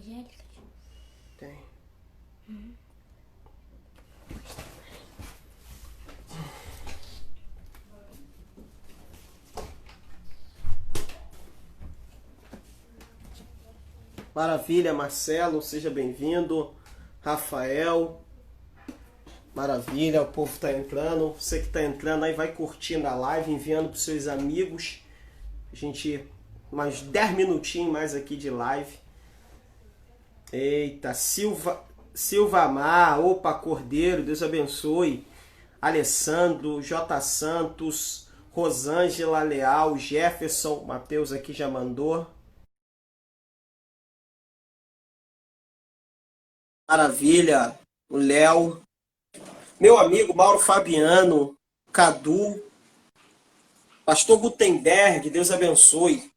evangélicas? Tem. Maravilha, Marcelo, seja bem-vindo. Rafael, maravilha, o povo tá entrando. Você que tá entrando aí, vai curtindo a live, enviando pros seus amigos. A gente, mais 10 minutinhos mais aqui de live. Eita, Silva Amar, opa, Cordeiro, Deus abençoe. Alessandro, J. Santos, Rosângela Leal, Jefferson, Matheus aqui já mandou. Maravilha, o Léo, meu amigo Mauro Fabiano, Cadu, Pastor Gutenberg, Deus abençoe.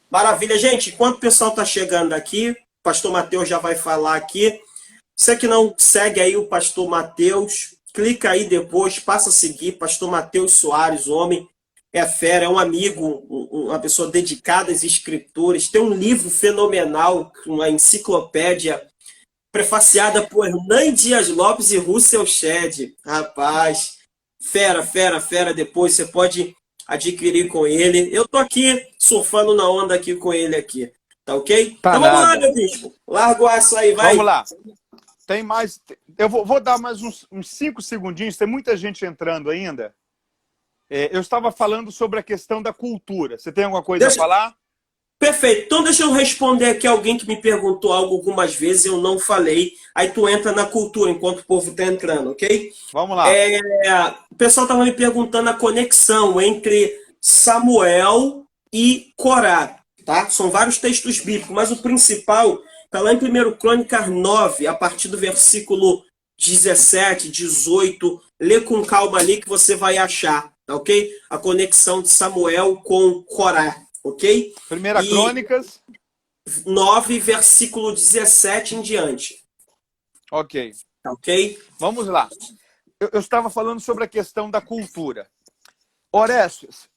Maravilha, gente, enquanto o pessoal está chegando aqui, o Pastor Matheus já vai falar aqui. Você que não segue aí o Pastor Matheus, clica aí depois, passa a seguir, Pastor Matheus Soares, homem, é fera, é um amigo, uma pessoa dedicada às escrituras, tem um livro fenomenal, uma enciclopédia, prefaciada por Hernán Dias Lopes e Russell Shedd. Rapaz, fera, fera, fera. Depois você pode adquirir com ele. Eu tô aqui surfando na onda aqui com ele aqui. Tá ok? Tá Então vamos lá, nada. meu bispo. Larga o aço aí, vai. Vamos lá. Tem mais. Eu vou dar mais uns 5 segundinhos. Tem muita gente entrando ainda. Eu estava falando sobre a questão da cultura. Você tem alguma coisa a falar? Perfeito. Então deixa eu responder aqui alguém que me perguntou algo algumas vezes, eu não falei. Aí tu entra na cultura enquanto o povo tá entrando, ok? Vamos lá. O pessoal estava me perguntando a conexão entre Samuel e Corá, tá? São vários textos bíblicos, mas o principal está lá em 1 Crônicas 9, a partir do versículo 17, 18. Lê com calma ali que você vai achar, tá ok? A conexão de Samuel com Corá, ok? 1 Crônicas 9, versículo 17 em diante. Ok. Tá ok? Vamos lá. Eu estava falando sobre a questão da cultura. Orestes,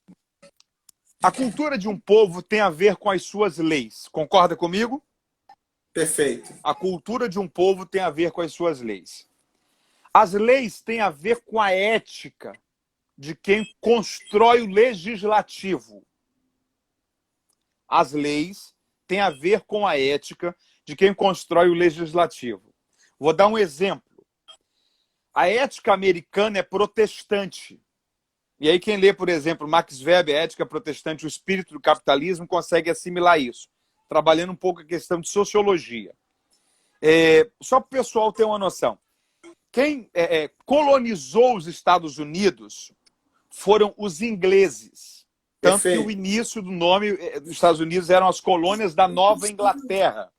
a cultura de um povo tem a ver com as suas leis. Concorda comigo? Perfeito. A cultura de um povo tem a ver com as suas leis. As leis têm a ver com a ética de quem constrói o legislativo. As leis têm a ver com a ética de quem constrói o legislativo. Vou dar um exemplo. A ética americana é protestante. E aí quem lê, por exemplo, Max Weber, Ética Protestante, o Espírito do Capitalismo, consegue assimilar isso, trabalhando um pouco a questão de sociologia. Só para o pessoal ter uma noção. Quem colonizou os Estados Unidos foram os ingleses. Tanto que o início do nome dos Estados Unidos eram as colônias da Nova Inglaterra.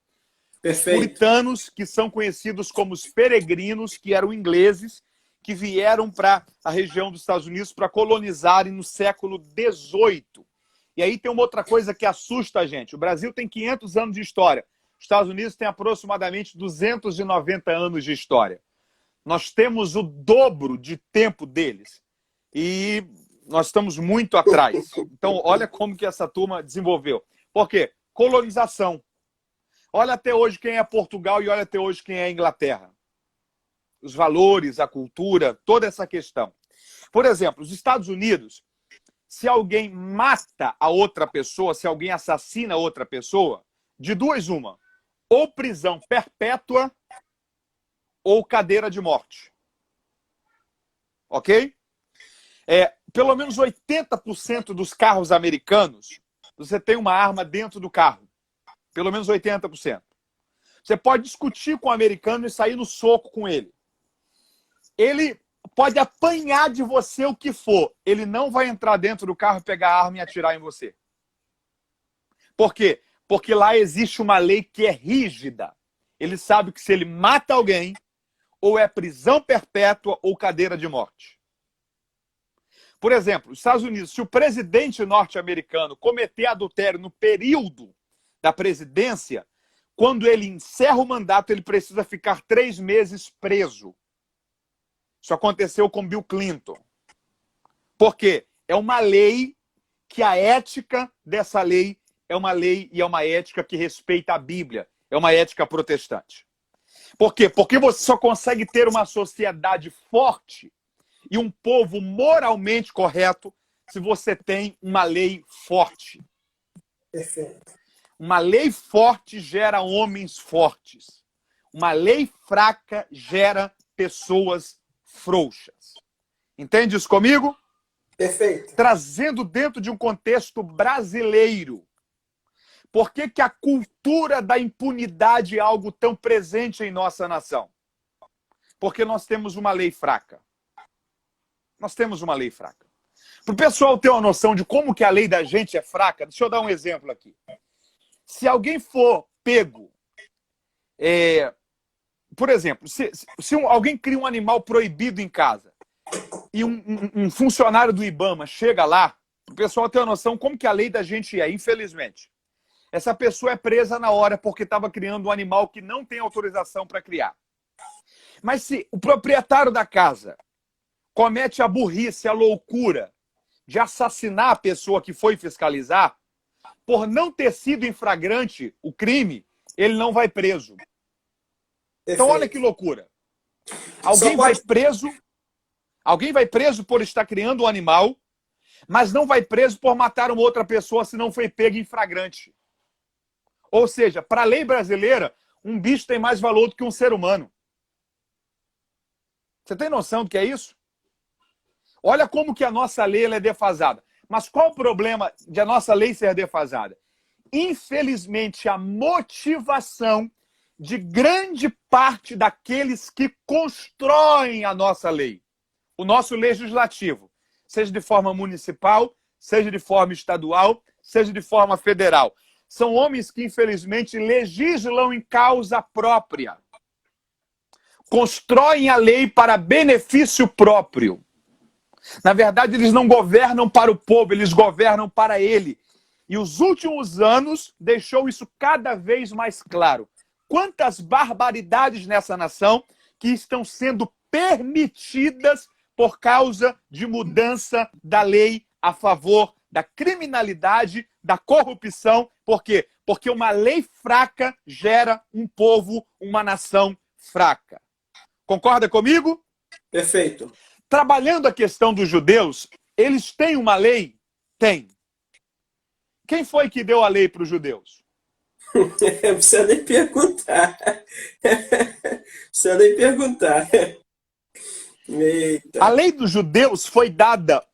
Os puritanos, que são conhecidos como os peregrinos, que eram ingleses, que vieram para a região dos Estados Unidos para colonizarem no século XVIII. E aí tem uma outra coisa que assusta a gente. O Brasil tem 500 anos de história. Os Estados Unidos têm aproximadamente 290 anos de história. Nós temos o dobro de tempo deles. E nós estamos muito atrás. Então, olha como que essa turma desenvolveu. Por quê? Colonização. Olha até hoje quem é Portugal e olha até hoje quem é Inglaterra. Os valores, a cultura, toda essa questão. Por exemplo, os Estados Unidos, se alguém mata a outra pessoa, se alguém assassina a outra pessoa, de duas uma, ou prisão perpétua ou cadeira de morte. Ok? Pelo menos 80% dos carros americanos, você tem uma arma dentro do carro. Pelo menos 80%. Você pode discutir com o americano e sair no soco com ele. Ele pode apanhar de você o que for. Ele não vai entrar dentro do carro, pegar a arma e atirar em você. Por quê? Porque lá existe uma lei que é rígida. Ele sabe que se ele mata alguém, ou é prisão perpétua ou cadeira de morte. Por exemplo, nos Estados Unidos, se o presidente norte-americano cometer adultério no período da presidência, quando ele encerra o mandato, ele precisa ficar 3 meses preso. Isso aconteceu com Bill Clinton. Por quê? É uma lei que a ética dessa lei é uma lei e é uma ética que respeita a Bíblia. É uma ética protestante. Por quê? Porque você só consegue ter uma sociedade forte e um povo moralmente correto se você tem uma lei forte. Perfeito. Uma lei forte gera homens fortes. Uma lei fraca gera pessoas frouxas. Entende isso comigo? Perfeito. Trazendo dentro de um contexto brasileiro. Por que que a cultura da impunidade é algo tão presente em nossa nação? Porque nós temos uma lei fraca. Nós temos uma lei fraca. Para o pessoal ter uma noção de como que a lei da gente é fraca, deixa eu dar um exemplo aqui. Se alguém for pego, por exemplo, se alguém cria um animal proibido em casa e um funcionário do IBAMA chega lá, o pessoal ter uma noção como que a lei da gente é, infelizmente. Essa pessoa é presa na hora porque estava criando um animal que não tem autorização para criar. Mas se o proprietário da casa comete a burrice, a loucura de assassinar a pessoa que foi fiscalizar, por não ter sido em flagrante o crime, ele não vai preso. Então olha que loucura. Alguém vai preso por estar criando um animal, mas não vai preso por matar uma outra pessoa se não foi pego em flagrante. Ou seja, para a lei brasileira, um bicho tem mais valor do que um ser humano. Você tem noção do que é isso? Olha como que a nossa lei ela é defasada. Mas qual o problema de a nossa lei ser defasada? Infelizmente, a motivação de grande parte daqueles que constroem a nossa lei, o nosso legislativo, seja de forma municipal, seja de forma estadual, seja de forma federal. São homens que, infelizmente, legislam em causa própria. Constroem a lei para benefício próprio. Na verdade, eles não governam para o povo, eles governam para ele. E os últimos anos deixou isso cada vez mais claro. Quantas barbaridades nessa nação que estão sendo permitidas por causa de mudança da lei a favor da criminalidade, da corrupção. Por quê? Porque uma lei fraca gera um povo, uma nação fraca. Concorda comigo? Perfeito. Trabalhando a questão dos judeus, eles têm uma lei? Tem. Quem foi que deu a lei para os judeus? Não precisa nem perguntar. Precisa nem perguntar. Eita. A lei dos judeus foi dada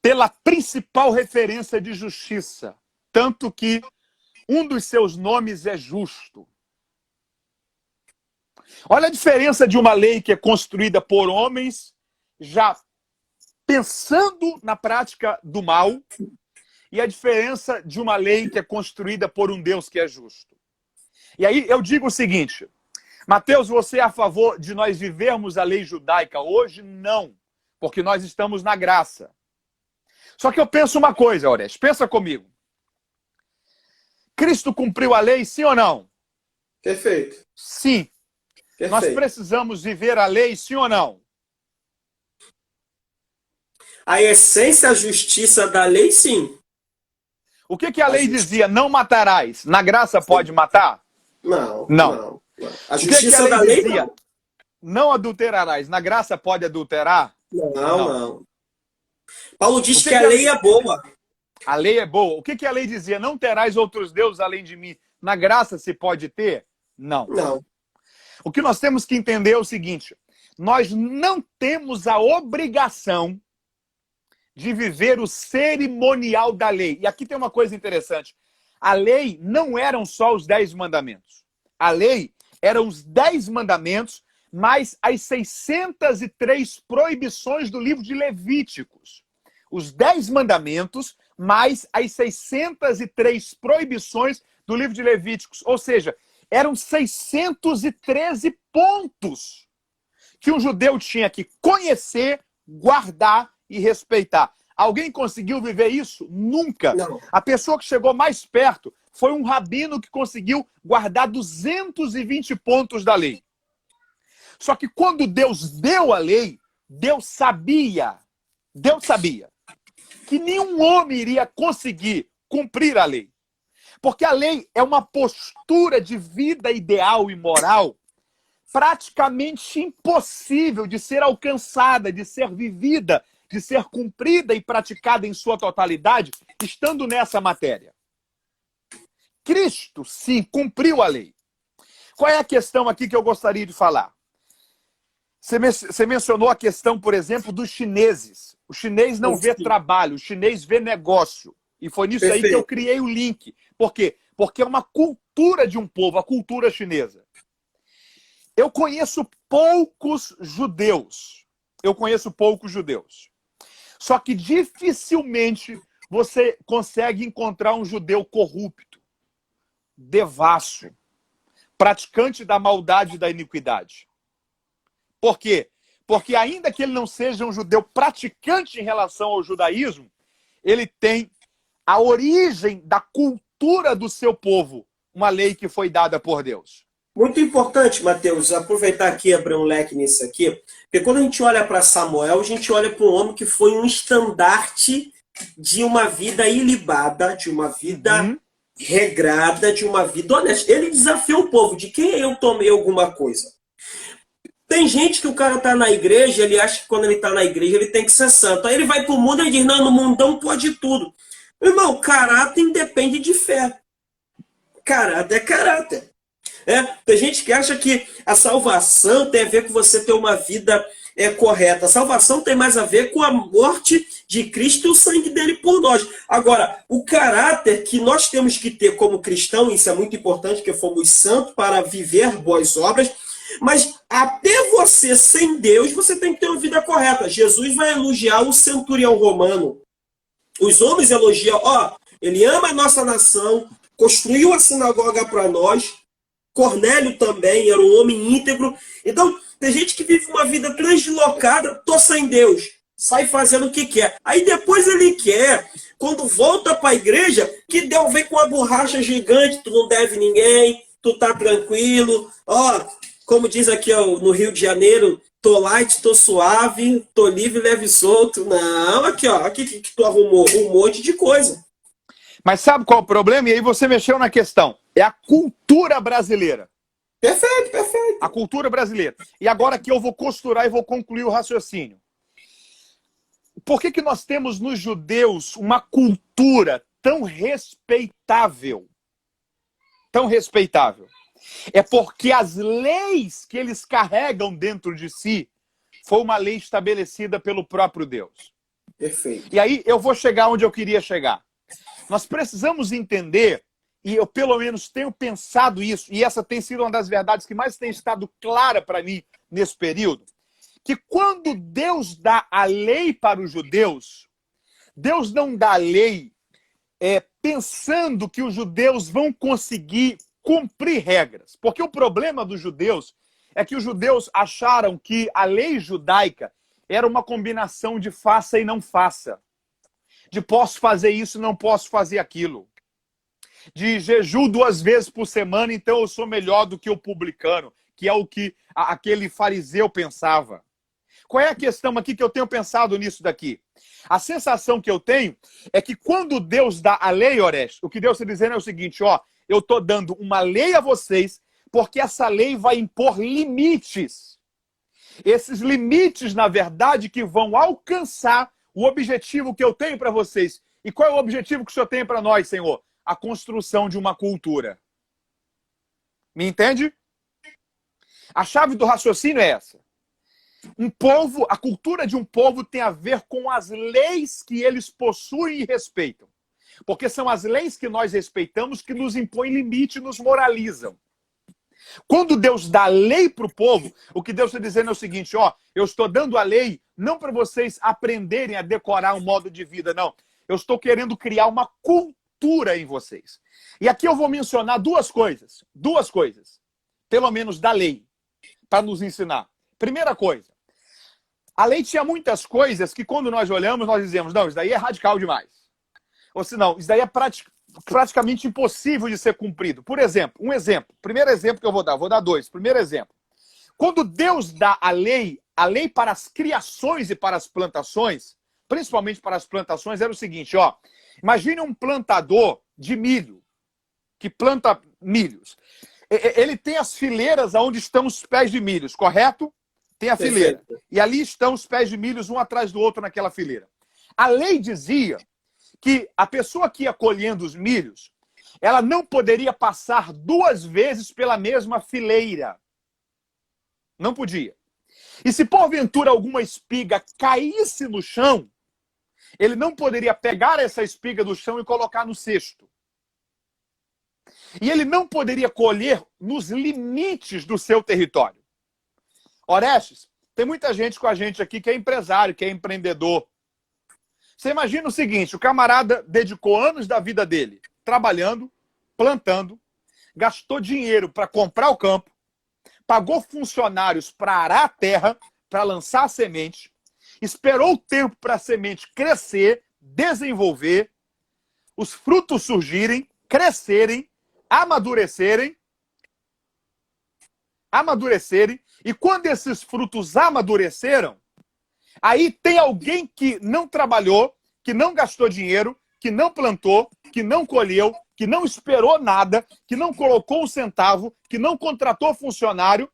pela principal referência de justiça, tanto que um dos seus nomes é justo. Olha a diferença de uma lei que é construída por homens já pensando na prática do mal e a diferença de uma lei que é construída por um Deus que é justo. E aí eu digo o seguinte, Mateus, você é a favor de nós vivermos a lei judaica hoje? Não, porque nós estamos na graça. Só que eu penso uma coisa, Orestes, pensa comigo. Cristo cumpriu a lei, sim ou não? Perfeito. Sim. Perfeito. Nós precisamos viver a lei, sim ou não? A essência, a justiça da lei, sim. O que a lei dizia? Não matarás. Na graça pode matar? Não. Não. Não. A justiça da lei, dizia? Não adulterarás. Na graça pode adulterar? Não. Paulo diz que a lei é boa. A lei é boa. O que a lei dizia? Não terás outros deuses além de mim. Na graça se pode ter? Não. Não. O que nós temos que entender é o seguinte. Nós não temos a obrigação de viver o cerimonial da lei. E aqui tem uma coisa interessante. A lei não eram só os 10 mandamentos. A lei eram os 10 mandamentos mais as 603 proibições do livro de Levíticos. Os 10 mandamentos mais as 603 proibições do livro de Levíticos. Ou seja, eram 613 pontos que um judeu tinha que conhecer, guardar e respeitar. Alguém conseguiu viver isso? Nunca. Não. A pessoa que chegou mais perto foi um rabino que conseguiu guardar 220 pontos da lei. Só que quando Deus deu a lei, Deus sabia que nenhum homem iria conseguir cumprir a lei. Porque a lei é uma postura de vida ideal e moral praticamente impossível de ser alcançada, de ser vivida, de ser cumprida e praticada em sua totalidade, estando nessa matéria. Cristo, sim, cumpriu a lei. Qual é a questão aqui que eu gostaria de falar? Você mencionou a questão, por exemplo, dos chineses. O chinês não vê trabalho, o chinês vê negócio. E foi nisso aí que eu criei o link. Por quê? Porque é uma cultura de um povo, a cultura chinesa. Eu conheço poucos judeus. Só que dificilmente você consegue encontrar um judeu corrupto, devasso, praticante da maldade e da iniquidade. Por quê? Porque ainda que ele não seja um judeu praticante em relação ao judaísmo, ele tem a origem da cultura do seu povo, uma lei que foi dada por Deus. Muito importante, Mateus, aproveitar aqui e abrir um leque nisso aqui, porque quando a gente olha para Samuel, a gente olha para um homem que foi um estandarte de uma vida ilibada, de uma vida regrada, de uma vida honesta. Ele desafiou o povo, de quem eu tomei alguma coisa. Tem gente que o cara tá na igreja, ele acha que quando ele tá na igreja ele tem que ser santo. Aí ele vai pro mundo e diz, não, no mundão pode tudo. Irmão, caráter independe de fé. Caráter é caráter. Tem gente que acha que a salvação tem a ver com você ter uma vida correta. A salvação tem mais a ver com a morte de Cristo e o sangue dele por nós. Agora, o caráter que nós temos que ter como cristão, isso é muito importante, que fomos santos para viver boas obras, mas até você, sem Deus, você tem que ter uma vida correta. Jesus vai elogiar o centurião romano. Os homens elogiam, ele ama a nossa nação, construiu a sinagoga para nós. Cornélio também era um homem íntegro. Então, tem gente que vive uma vida translocada, tô sem Deus, sai fazendo o que quer. Aí depois ele quer, quando volta para a igreja, que Deus vem com uma borracha gigante, tu não deve ninguém, tu tá tranquilo. Como diz aqui no Rio de Janeiro, tô light, tô suave, tô livre, leve e solto. Não, aqui que tu arrumou um monte de coisa. Mas sabe qual é o problema? E aí você mexeu na questão. É a cultura brasileira. Perfeito. A cultura brasileira. E agora que eu vou costurar e vou concluir o raciocínio. Por que nós temos nos judeus uma cultura tão respeitável? Tão respeitável. É porque as leis que eles carregam dentro de si foi uma lei estabelecida pelo próprio Deus. Perfeito. E aí eu vou chegar onde eu queria chegar. Nós precisamos entender, e eu pelo menos tenho pensado isso, e essa tem sido uma das verdades que mais tem estado clara para mim nesse período, que quando Deus dá a lei para os judeus, Deus não dá a lei pensando que os judeus vão conseguir cumprir regras. Porque o problema dos judeus é que os judeus acharam que a lei judaica era uma combinação de faça e não faça. De posso fazer isso e não posso fazer aquilo. De jejum 2 vezes por semana, então eu sou melhor do que o publicano, que é o que aquele fariseu pensava. Qual é a questão aqui que eu tenho pensado nisso daqui? A sensação que eu tenho é que quando Deus dá a lei, Orestes, o que Deus está dizendo é o seguinte, eu estou dando uma lei a vocês, porque essa lei vai impor limites. Esses limites, na verdade, que vão alcançar o objetivo que eu tenho para vocês. E qual é o objetivo que o Senhor tem para nós, Senhor? A construção de uma cultura. Me entende? A chave do raciocínio é essa. Um povo, a cultura de um povo tem a ver com as leis que eles possuem e respeitam. Porque são as leis que nós respeitamos que nos impõem limite e nos moralizam. Quando Deus dá a lei para o povo, o que Deus está dizendo é o seguinte, eu estou dando a lei não para vocês aprenderem a decorar um modo de vida, não. Eu estou querendo criar uma cultura em vocês. E aqui eu vou mencionar duas coisas, pelo menos da lei, para nos ensinar. Primeira coisa, a lei tinha muitas coisas que quando nós olhamos, nós dizemos, não, isso daí é radical demais. Ou se não, isso daí é praticamente impossível de ser cumprido. Por exemplo, primeiro exemplo que eu vou dar 2. Primeiro exemplo. Quando Deus dá a lei para as criações e para as plantações, principalmente para as plantações, era o seguinte, imagine um plantador de milho. que planta milhos, ele tem as fileiras onde estão os pés de milhos, correto? Tem a fileira. Perfeito. E ali estão os pés de milhos um atrás do outro naquela fileira. A lei dizia que a pessoa que ia colhendo os milhos, ela não poderia passar 2 vezes pela mesma fileira. Não podia. E se porventura alguma espiga caísse no chão, ele não poderia pegar essa espiga do chão e colocar no cesto. E ele não poderia colher nos limites do seu território. Orestes, tem muita gente com a gente aqui que é empresário, que é empreendedor. Você imagina o seguinte, o camarada dedicou anos da vida dele trabalhando, plantando, gastou dinheiro para comprar o campo, pagou funcionários para arar a terra, para lançar a semente, esperou o tempo para a semente crescer, desenvolver, os frutos surgirem, crescerem, amadurecerem, e quando esses frutos amadureceram, aí tem alguém que não trabalhou, que não gastou dinheiro, que não plantou, que não colheu, que não esperou nada, que não colocou um centavo, que não contratou funcionário,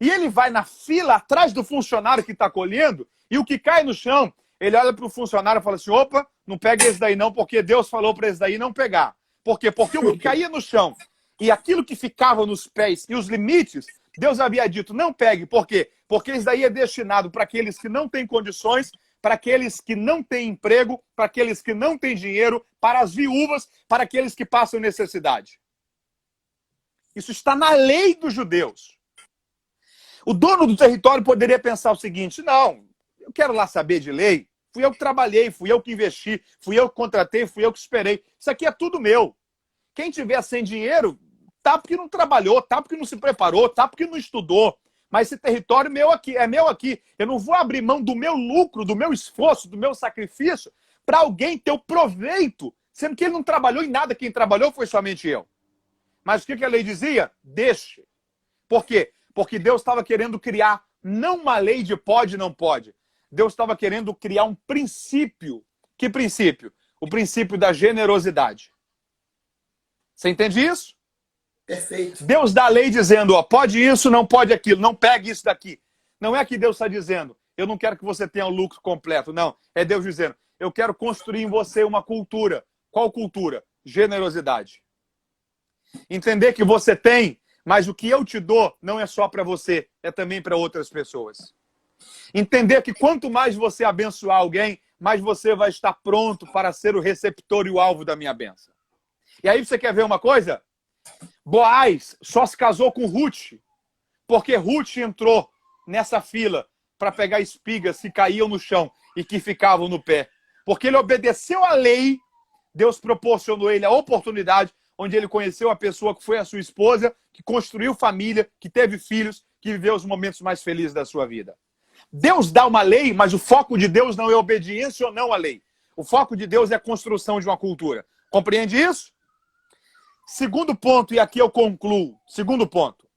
e ele vai na fila atrás do funcionário que está colhendo, e o que cai no chão, ele olha para o funcionário e fala assim, opa, não pega esse daí não, porque Deus falou para esse daí não pegar. Por quê? Porque o que caía no chão e aquilo que ficava nos pés e os limites, Deus havia dito, não pegue. Por quê? Porque isso daí é destinado para aqueles que não têm condições, para aqueles que não têm emprego, para aqueles que não têm dinheiro, para as viúvas, para aqueles que passam necessidade. Isso está na lei dos judeus. O dono do território poderia pensar o seguinte, não, eu quero lá saber de lei, fui eu que trabalhei, fui eu que investi, fui eu que contratei, fui eu que esperei. Isso aqui é tudo meu. Quem tiver sem dinheiro, tá porque não trabalhou, tá porque não se preparou, tá porque não estudou. Mas esse território meu aqui, é meu aqui. Eu não vou abrir mão do meu lucro, do meu esforço, do meu sacrifício para alguém ter o proveito, sendo que ele não trabalhou em nada, quem trabalhou foi somente eu. Mas o que a lei dizia? Deixe. Por quê? Porque Deus estava querendo criar não uma lei de pode e não pode. Deus estava querendo criar um princípio. Que princípio? O princípio da generosidade. Você entende isso? Perfeito. Deus dá a lei dizendo, ó, pode isso, não pode aquilo, não pegue isso daqui. Não é que Deus está dizendo, eu não quero que você tenha o lucro completo. Não, é Deus dizendo, eu quero construir em você uma cultura. Qual cultura? Generosidade. Entender que você tem, mas o que eu te dou não é só para você, é também para outras pessoas. Entender que quanto mais você abençoar alguém, mais você vai estar pronto para ser o receptor e o alvo da minha bênção. E aí você quer ver uma coisa? Boaz só se casou com Ruth, porque Ruth entrou nessa fila para pegar espigas que caíam no chão e que ficavam no pé. Porque ele obedeceu à lei, Deus proporcionou ele a oportunidade onde ele conheceu a pessoa que foi a sua esposa, que construiu família, que teve filhos, que viveu os momentos mais felizes da sua vida. Deus dá uma lei, mas o foco de Deus não é obediência ou não à lei. O foco de Deus é a construção de uma cultura. Compreende isso? Segundo ponto, e aqui eu concluo. Segundo ponto.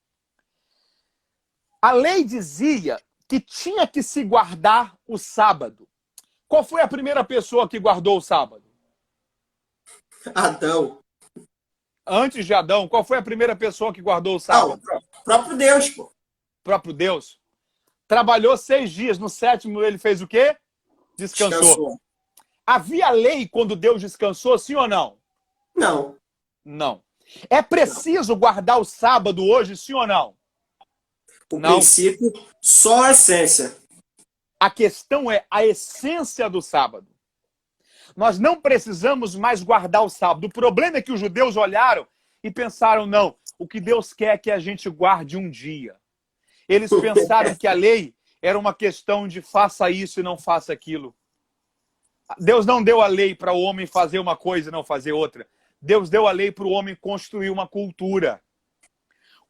A lei dizia que tinha que se guardar o sábado. Qual foi a primeira pessoa que guardou o sábado? Adão. Antes de Adão, qual foi a primeira pessoa que guardou o sábado? Não, o próprio Deus, pô. O próprio Deus. Trabalhou 6 dias, no 7º ele fez o quê? Descansou. Havia lei quando Deus descansou, sim ou não? Não. Não. É preciso guardar o sábado hoje, sim ou não? O Não. princípio, só a essência. A questão é a essência do sábado. Nós não precisamos mais guardar o sábado. O problema é que os judeus olharam e pensaram, não, o que Deus quer é que a gente guarde um dia. Eles pensaram que a lei era uma questão de faça isso e não faça aquilo. Deus não deu a lei para o homem fazer uma coisa e não fazer outra. Deus deu a lei para o homem construir uma cultura.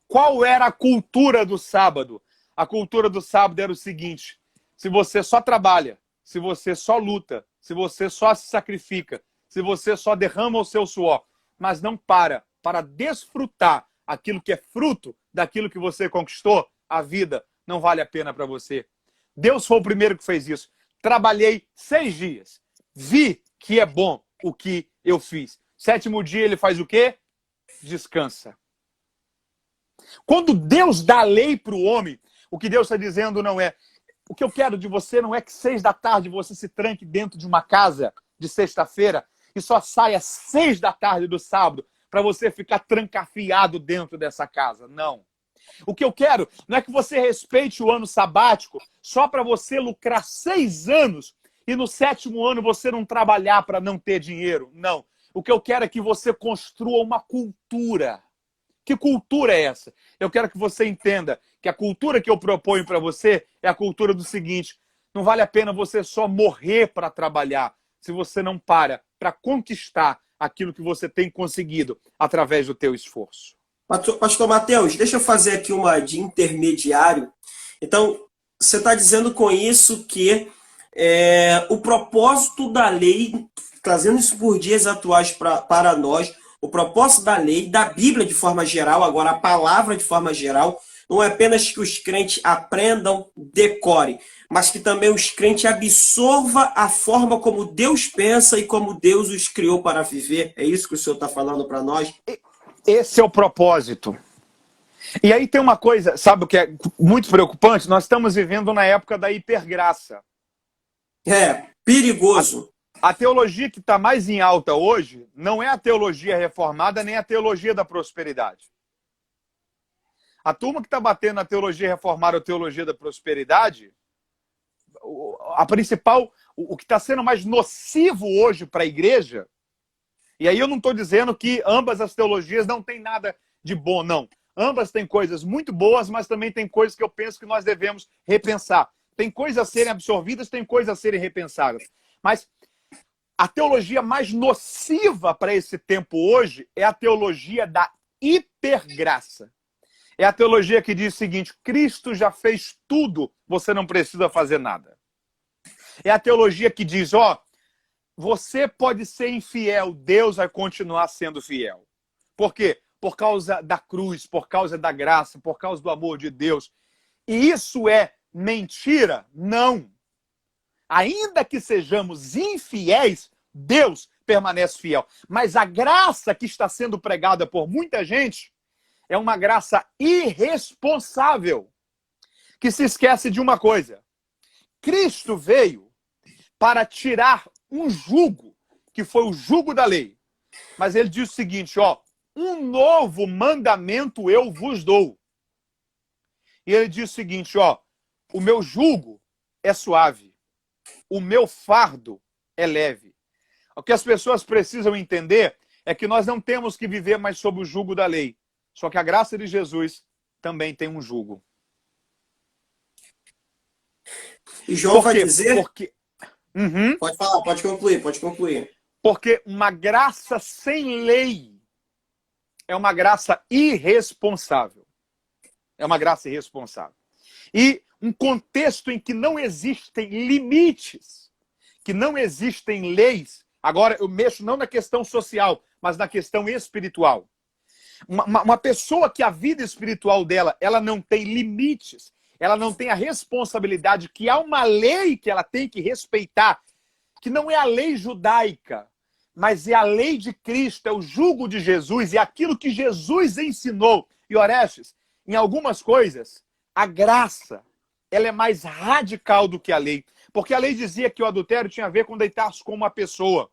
Qual era a cultura do sábado? A cultura do sábado era o seguinte, se você só trabalha, se você só luta, se você só se sacrifica, se você só derrama o seu suor, mas não para desfrutar aquilo que é fruto daquilo que você conquistou, a vida não vale a pena para você. Deus foi o primeiro que fez isso. Trabalhei 6 dias. Vi que é bom o que eu fiz. 7º dia ele faz o quê? descansa. Quando Deus dá a lei para o homem, o que Deus está dizendo não é: o que eu quero de você não é que 6 da tarde você se tranque dentro de uma casa de sexta-feira e só saia 6 da tarde do sábado para você ficar trancafiado dentro dessa casa. Não. O que eu quero não é que você respeite o ano sabático só para você lucrar 6 anos e no 7º ano você não trabalhar para não ter dinheiro. Não. O que eu quero é que você construa uma cultura. Que cultura é essa? Eu quero que você entenda que a cultura que eu proponho para você é a cultura do seguinte: não vale a pena você só morrer para trabalhar se você não para conquistar aquilo que você tem conseguido através do teu esforço. Pastor Mateus, deixa eu fazer aqui uma de intermediário. Então, você está dizendo com isso que o propósito da lei, trazendo isso por dias atuais para nós, o propósito da lei, da Bíblia de forma geral, agora a palavra de forma geral, não é apenas que os crentes aprendam, decorem, mas que também os crentes absorvam a forma como Deus pensa e como Deus os criou para viver. É isso que o senhor está falando para nós? Esse é o propósito. E aí tem uma coisa, sabe o que é muito preocupante? Nós estamos vivendo na época da hipergraça. Perigoso. A teologia que está mais em alta hoje não é a teologia reformada, nem a teologia da prosperidade. A turma que está batendo na teologia reformada ou teologia da prosperidade, a principal, o que está sendo mais nocivo hoje para a igreja, e aí eu não estou dizendo que ambas as teologias não têm nada de bom, não. Ambas têm coisas muito boas, mas também tem coisas que eu penso que nós devemos repensar. Tem coisas a serem absorvidas, tem coisas a serem repensadas. Mas a teologia mais nociva para esse tempo hoje é a teologia da hipergraça. É a teologia que diz o seguinte: Cristo já fez tudo, você não precisa fazer nada. É a teologia que diz: você pode ser infiel, Deus vai continuar sendo fiel. Por quê? Por causa da cruz, por causa da graça, por causa do amor de Deus. E isso é mentira? Não. Ainda que sejamos infiéis, Deus permanece fiel. Mas a graça que está sendo pregada por muita gente é uma graça irresponsável, que se esquece de uma coisa: Cristo veio para tirar um jugo, que foi o jugo da lei. Mas ele diz o seguinte: um novo mandamento eu vos dou. E ele diz o seguinte: o meu jugo é suave, o meu fardo é leve. O que as pessoas precisam entender é que nós não temos que viver mais sob o jugo da lei. Só que a graça de Jesus também tem um jugo. E João vai dizer... Pode falar, pode concluir. Porque uma graça sem lei é uma graça irresponsável. É uma graça irresponsável. E um contexto em que não existem limites, que não existem leis. Agora eu mexo não na questão social, mas na questão espiritual. Uma pessoa que a vida espiritual dela, ela não tem limites, ela não tem a responsabilidade, que há uma lei que ela tem que respeitar, que não é a lei judaica, mas é a lei de Cristo, é o jugo de Jesus, é aquilo que Jesus ensinou. E Orestes, em algumas coisas, a graça, ela é mais radical do que a lei. Porque a lei dizia que o adultério tinha a ver com deitar-se com uma pessoa.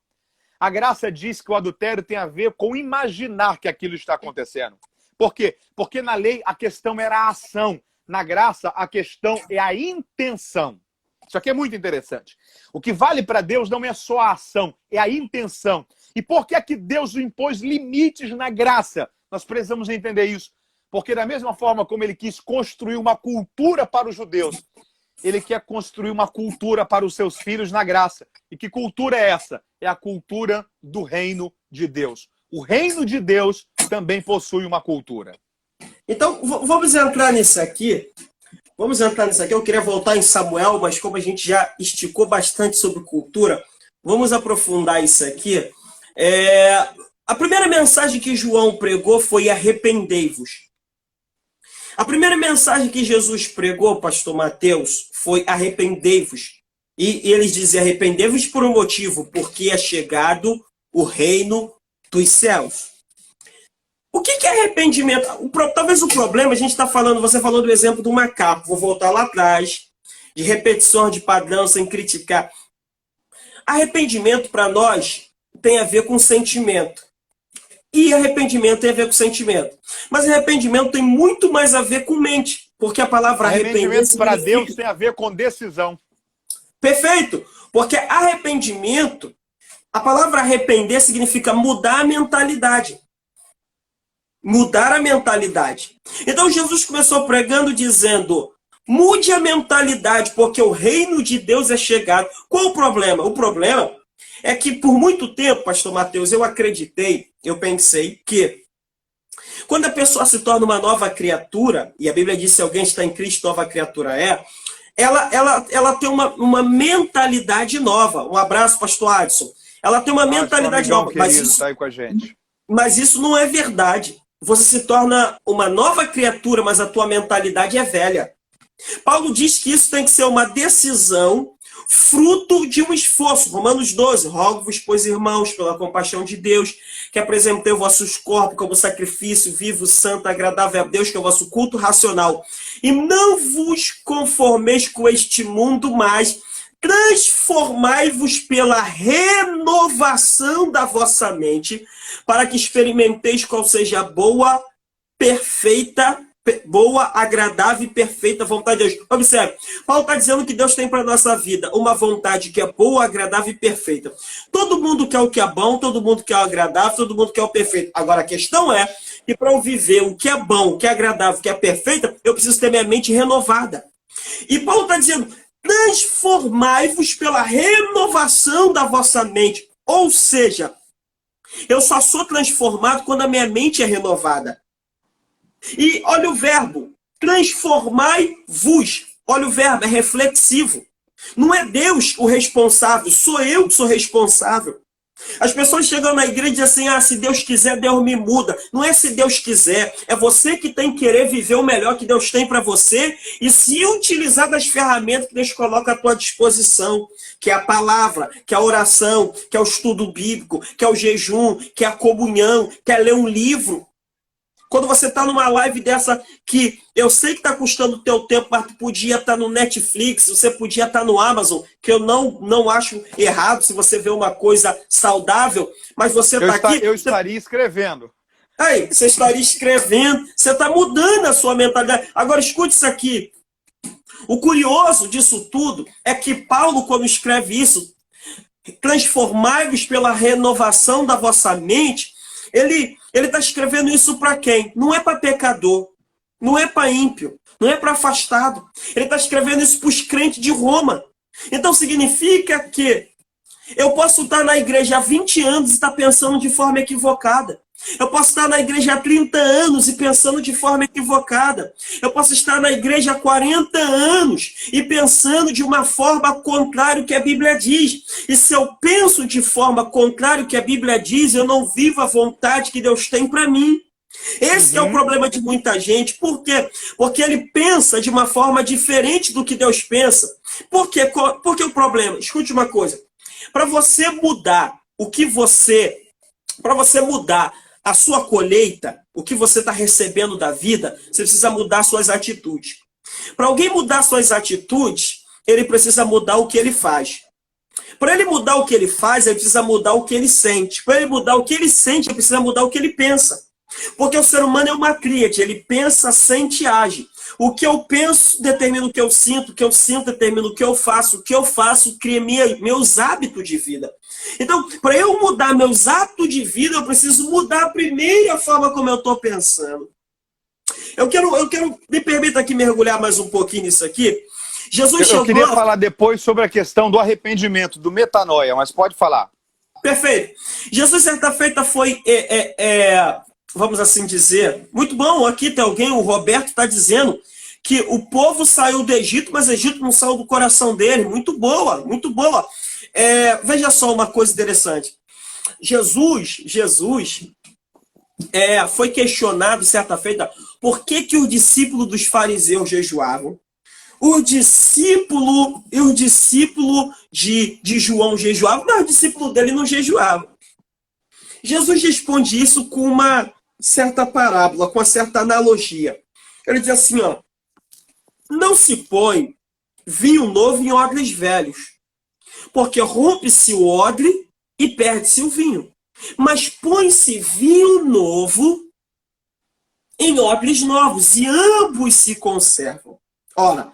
A graça diz que o adultério tem a ver com imaginar que aquilo está acontecendo. Por quê? Porque na lei a questão era a ação. Na graça a questão é a intenção. Isso aqui é muito interessante. O que vale para Deus não é só a ação, é a intenção. E por que é que Deus impôs limites na graça? Nós precisamos entender isso. Porque da mesma forma como ele quis construir uma cultura para os judeus, ele quer construir uma cultura para os seus filhos na graça. E que cultura é essa? É a cultura do reino de Deus. O reino de Deus também possui uma cultura. Então, vamos entrar nisso aqui. Eu queria voltar em Samuel, mas como a gente já esticou bastante sobre cultura, vamos aprofundar isso aqui. A primeira mensagem que João pregou foi arrependei-vos. A primeira mensagem que Jesus pregou, pastor Mateus, foi arrependei-vos. E eles dizem arrependei-vos por um motivo, porque é chegado o reino dos céus. O que é arrependimento? Talvez o problema, a gente está falando, você falou do exemplo do macaco, vou voltar lá atrás, de repetição de padrão, sem criticar. Arrependimento, para nós, tem a ver com sentimento. E arrependimento tem a ver com sentimento. Mas arrependimento tem muito mais a ver com mente. Porque a palavra arrependimento para Deus tem a ver com decisão. Perfeito. Porque arrependimento, a palavra arrepender significa mudar a mentalidade. Mudar a mentalidade. Então Jesus começou pregando dizendo: mude a mentalidade, porque o reino de Deus é chegado. Qual o problema? O problema é que por muito tempo, pastor Mateus, eu pensei que quando a pessoa se torna uma nova criatura, e a Bíblia diz: se alguém está em Cristo, nova criatura é, ela tem uma mentalidade nova. Um abraço, pastor Adson. Ela tem uma mentalidade nova. Mas isso não é verdade. Você se torna uma nova criatura, mas a tua mentalidade é velha. Paulo diz que isso tem que ser uma decisão fruto de um esforço. Romanos 12, rogo-vos, pois, irmãos, pela compaixão de Deus, que apresentei os vossos corpos como sacrifício vivo, santo, agradável a Deus, que é o vosso culto racional. E não vos conformeis com este mundo, mas transformai-vos pela renovação da vossa mente, para que experimenteis qual seja a boa, agradável e perfeita vontade de Deus. Observe, Paulo está dizendo que Deus tem para a nossa vida uma vontade que é boa, agradável e perfeita. Todo mundo quer o que é bom, todo mundo quer o agradável, todo mundo quer o perfeito. Agora a questão é que para eu viver o que é bom, o que é agradável, o que é perfeito, eu preciso ter minha mente renovada. E Paulo está dizendo: transformai-vos pela renovação da vossa mente. Ou seja, eu só sou transformado quando a minha mente é renovada. E olha o verbo, transformai-vos. Olha o verbo, é reflexivo. Não é Deus o responsável, sou eu que sou responsável. As pessoas chegam na igreja e dizem assim: se Deus quiser, Deus me muda. Não é se Deus quiser, é você que tem que querer viver o melhor que Deus tem para você e se utilizar das ferramentas que Deus coloca à tua disposição, que é a palavra, que é a oração, que é o estudo bíblico, que é o jejum, que é a comunhão, que é ler um livro. Quando você está numa live dessa, que eu sei que está custando o teu tempo, mas tu podia estar no Netflix, você podia estar no Amazon, que eu não acho errado se você vê uma coisa saudável, mas você está aqui... Eu estaria escrevendo. Aí, você estaria escrevendo, você está mudando a sua mentalidade. Agora, escute isso aqui. O curioso disso tudo é que Paulo, quando escreve isso, transformai-vos pela renovação da vossa mente, ele está escrevendo isso para quem? Não é para pecador, não é para ímpio, não é para afastado. Ele está escrevendo isso para os crentes de Roma. Então significa que eu posso estar na igreja há 20 anos e estar pensando de forma equivocada. Eu posso estar na igreja há 30 anos e pensando de forma equivocada. Eu posso estar na igreja há 40 anos e pensando de uma forma contrária ao que a Bíblia diz. E se eu penso de forma contrária ao que a Bíblia diz, eu não vivo a vontade que Deus tem para mim. Esse é o problema de muita gente. Por quê? Porque ele pensa de uma forma diferente do que Deus pensa. Por quê? Porque o problema, escute uma coisa. Para você mudar para você mudar a sua colheita, o que você está recebendo da vida, você precisa mudar suas atitudes. Para alguém mudar suas atitudes, ele precisa mudar o que ele faz. Para ele mudar o que ele faz, ele precisa mudar o que ele sente. Para ele mudar o que ele sente, ele precisa mudar o que ele pensa. Porque o ser humano é uma tríade, ele pensa, sente e age. O que eu penso determina o que eu sinto determina o que eu faço cria meus hábitos de vida. Então, para eu mudar meus hábitos de vida, eu preciso mudar primeiro a forma como eu estou pensando. Eu quero, me permita aqui mergulhar mais um pouquinho nisso aqui. Eu queria falar depois sobre a questão do arrependimento, do metanoia, mas pode falar. Perfeito. Jesus, certa feita, foi... vamos assim dizer, muito bom, aqui tem alguém, o Roberto está dizendo que o povo saiu do Egito, mas o Egito não saiu do coração dele. Muito boa, muito boa. Veja só uma coisa interessante. Jesus foi questionado, certa feita, por que os discípulos dos fariseus jejuavam? O discípulo de João jejuavam, mas o discípulo dele não jejuava. Jesus responde isso com uma certa parábola, com uma certa analogia. Ele diz assim, ó, não se põe vinho novo em odres velhos, porque rompe-se o odre e perde-se o vinho. Mas põe-se vinho novo em odres novos, e ambos se conservam. Ora,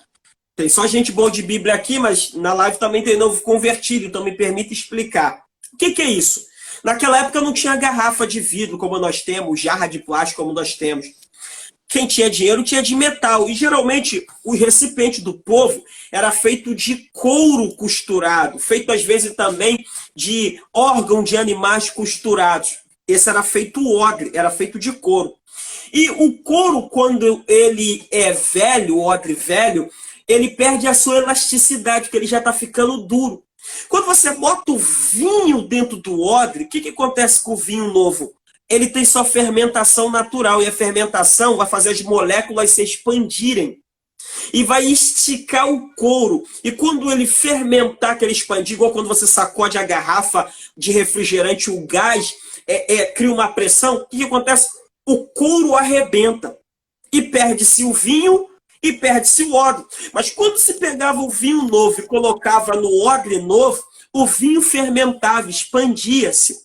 tem só gente boa de Bíblia aqui, mas na live também tem novo convertido, então me permita explicar. O que é isso? Naquela época não tinha garrafa de vidro como nós temos, jarra de plástico como nós temos. Quem tinha dinheiro tinha de metal. E geralmente o recipiente do povo era feito de couro costurado, feito às vezes também de órgão de animais costurados. Esse era feito o odre, era feito de couro. E o couro, quando ele é velho, o odre velho, ele perde a sua elasticidade, porque ele já está ficando duro. Quando você bota o vinho dentro do odre, o que acontece com o vinho novo? Ele tem sua fermentação natural, e a fermentação vai fazer as moléculas se expandirem. E vai esticar o couro. E quando ele fermentar, que ele expandir, igual quando você sacode a garrafa de refrigerante, o gás cria uma pressão, o que acontece? O couro arrebenta. E perde-se o vinho e perde-se o odre. Mas quando se pegava o vinho novo e colocava no odre novo, o vinho fermentava, expandia-se.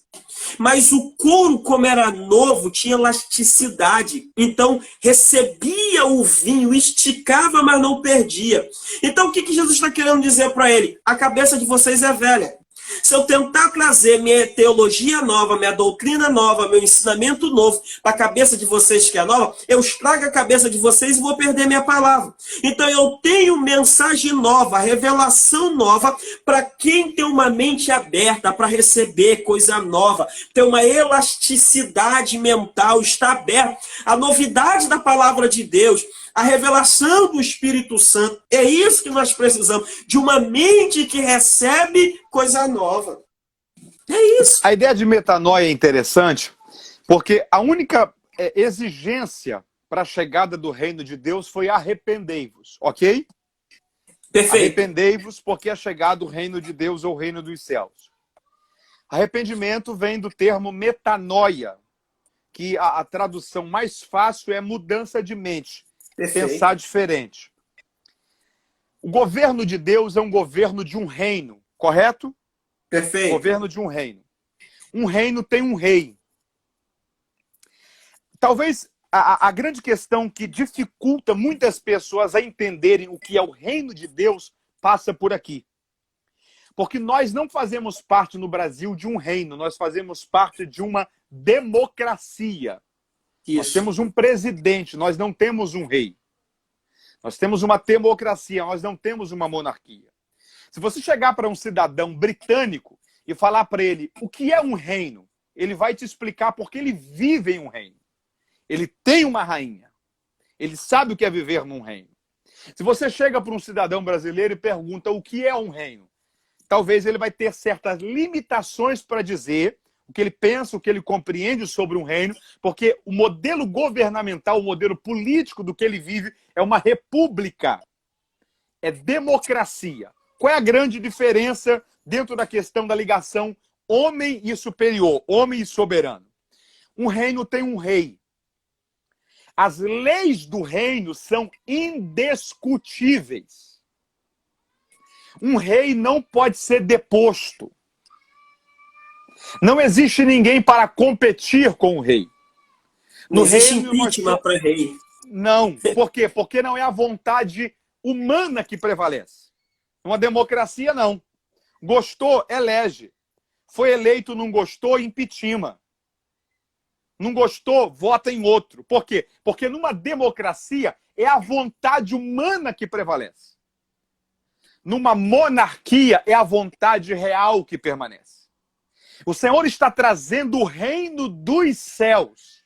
Mas o couro, como era novo, tinha elasticidade. Então, recebia o vinho, esticava, mas não perdia. Então, o que Jesus está querendo dizer para ele? A cabeça de vocês é velha. Se eu tentar trazer minha teologia nova, minha doutrina nova, meu ensinamento novo para a cabeça de vocês que é nova, eu estrago a cabeça de vocês e vou perder minha palavra. Então eu tenho mensagem nova, revelação nova para quem tem uma mente aberta para receber coisa nova, tem uma elasticidade mental, está aberto. A novidade da palavra de Deus, a revelação do Espírito Santo, é isso que nós precisamos, de uma mente que recebe coisa nova. É isso. A ideia de metanoia é interessante, porque a única exigência para a chegada do reino de Deus foi arrependei-vos, ok? Perfeito. Arrependei-vos porque é chegado o reino de Deus ou o reino dos céus. Arrependimento vem do termo metanoia, que a tradução mais fácil é mudança de mente. Perfeito. Pensar diferente. O governo de Deus é um governo de um reino, correto? Perfeito. Governo de um reino. Um reino tem um rei. Talvez a grande questão que dificulta muitas pessoas a entenderem o que é o reino de Deus passa por aqui. Porque nós não fazemos parte no Brasil de um reino, nós fazemos parte de uma democracia. Isso. Nós temos um presidente, nós não temos um rei. Nós temos uma democracia, nós não temos uma monarquia. Se você chegar para um cidadão britânico e falar para ele o que é um reino, ele vai te explicar porque ele vive em um reino. Ele tem uma rainha. Ele sabe o que é viver num reino. Se você chega para um cidadão brasileiro e pergunta o que é um reino, talvez ele vai ter certas limitações para dizer o que ele pensa, o que ele compreende sobre um reino, porque o modelo governamental, o modelo político do que ele vive é uma república. É democracia. Qual é a grande diferença dentro da questão da ligação homem e superior, homem e soberano? Um reino tem um rei. As leis do reino são indiscutíveis. Um rei não pode ser deposto. Não existe ninguém para competir com o rei. No não existe impeachment para rei. Não. Por quê? Porque não é a vontade humana que prevalece. Uma democracia, não. Gostou, elege. Foi eleito, não gostou, impeachment. Não gostou, vota em outro. Por quê? Porque numa democracia é a vontade humana que prevalece. Numa monarquia é a vontade real que permanece. O Senhor está trazendo o reino dos céus.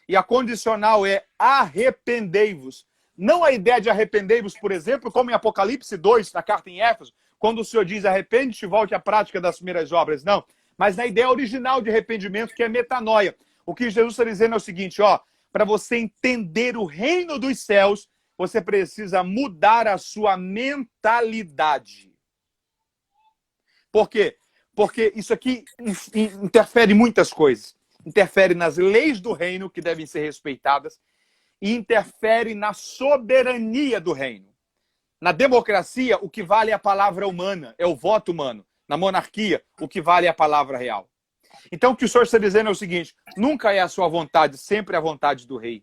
E a condicional é arrependei-vos. Não a ideia de arrependei-vos, por exemplo, como em Apocalipse 2, na carta em Éfeso, quando o Senhor diz arrepende-te e volte à prática das primeiras obras. Não. Mas na ideia original de arrependimento, que é metanoia. O que Jesus está dizendo é o seguinte, ó, para você entender o reino dos céus, você precisa mudar a sua mentalidade. Por quê? Porque isso aqui interfere em muitas coisas. interfere nas leis do reino, que devem ser respeitadas, e interfere na soberania do reino. Na democracia, o que vale é a palavra humana, é o voto humano. Na monarquia, o que vale é a palavra real. Então, o que o senhor está dizendo é o seguinte: nunca é a sua vontade, sempre é a vontade do rei.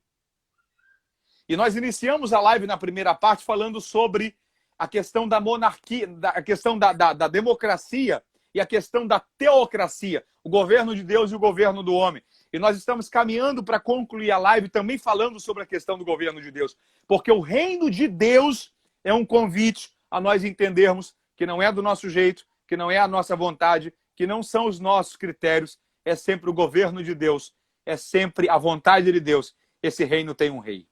E nós iniciamos a live na primeira parte falando sobre a questão da monarquia, a questão da democracia e a questão da teocracia, o governo de Deus e o governo do homem. E nós estamos caminhando para concluir a live também falando sobre a questão do governo de Deus. Porque o reino de Deus é um convite a nós entendermos que não é do nosso jeito, que não é a nossa vontade, que não são os nossos critérios, é sempre o governo de Deus, é sempre a vontade de Deus. Esse reino tem um rei.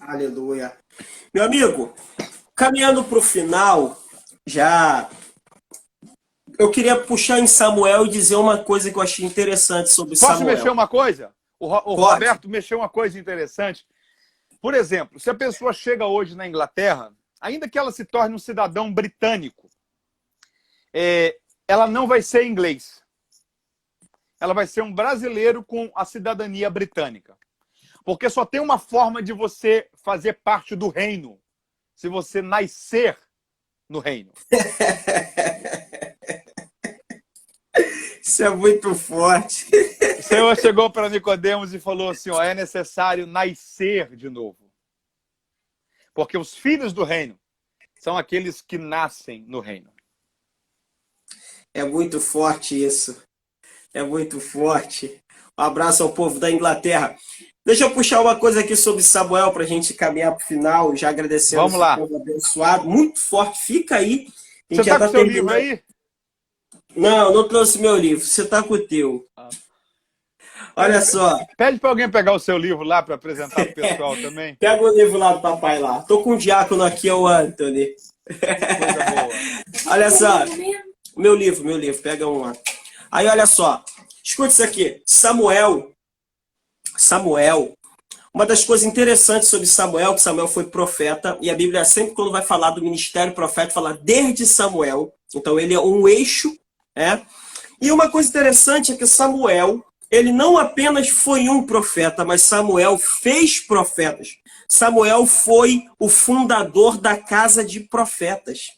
Aleluia. Meu amigo, caminhando para o final, já eu queria puxar em Samuel e dizer uma coisa que eu achei interessante sobre Samuel. Posso mexer uma coisa? O Roberto mexeu uma coisa interessante. Por exemplo, se a pessoa chega hoje na Inglaterra, ainda que ela se torne um cidadão britânico, ela não vai ser inglês. Ela vai ser um brasileiro com a cidadania britânica. Porque só tem uma forma de você fazer parte do reino, se você nascer no reino. Isso é muito forte. O Senhor chegou para Nicodemos e falou assim, ó, é necessário nascer de novo. Porque os filhos do reino são aqueles que nascem no reino. É muito forte isso. É muito forte. Um abraço ao povo da Inglaterra. Deixa eu puxar uma coisa aqui sobre Samuel para a gente caminhar para o final, já agradecendo Vamos lá. Povo abençoado. Muito forte. Fica aí. Você está com o seu livro aí? Não, não trouxe meu livro. Você está com o teu. Olha só. Pede para alguém pegar o seu livro lá para apresentar para o pessoal também. Pega o livro lá do papai lá. Tô com um diácono aqui, é o Anthony. Coisa boa. Olha só. Meu livro. Pega um lá. Aí, olha só. Escuta isso aqui. Samuel. Uma das coisas interessantes sobre Samuel, que Samuel foi profeta, e a Bíblia sempre quando vai falar do ministério profeta, fala desde Samuel. Então ele é um eixo, E uma coisa interessante é que Samuel, ele não apenas foi um profeta, mas Samuel fez profetas. Samuel foi o fundador da casa de profetas.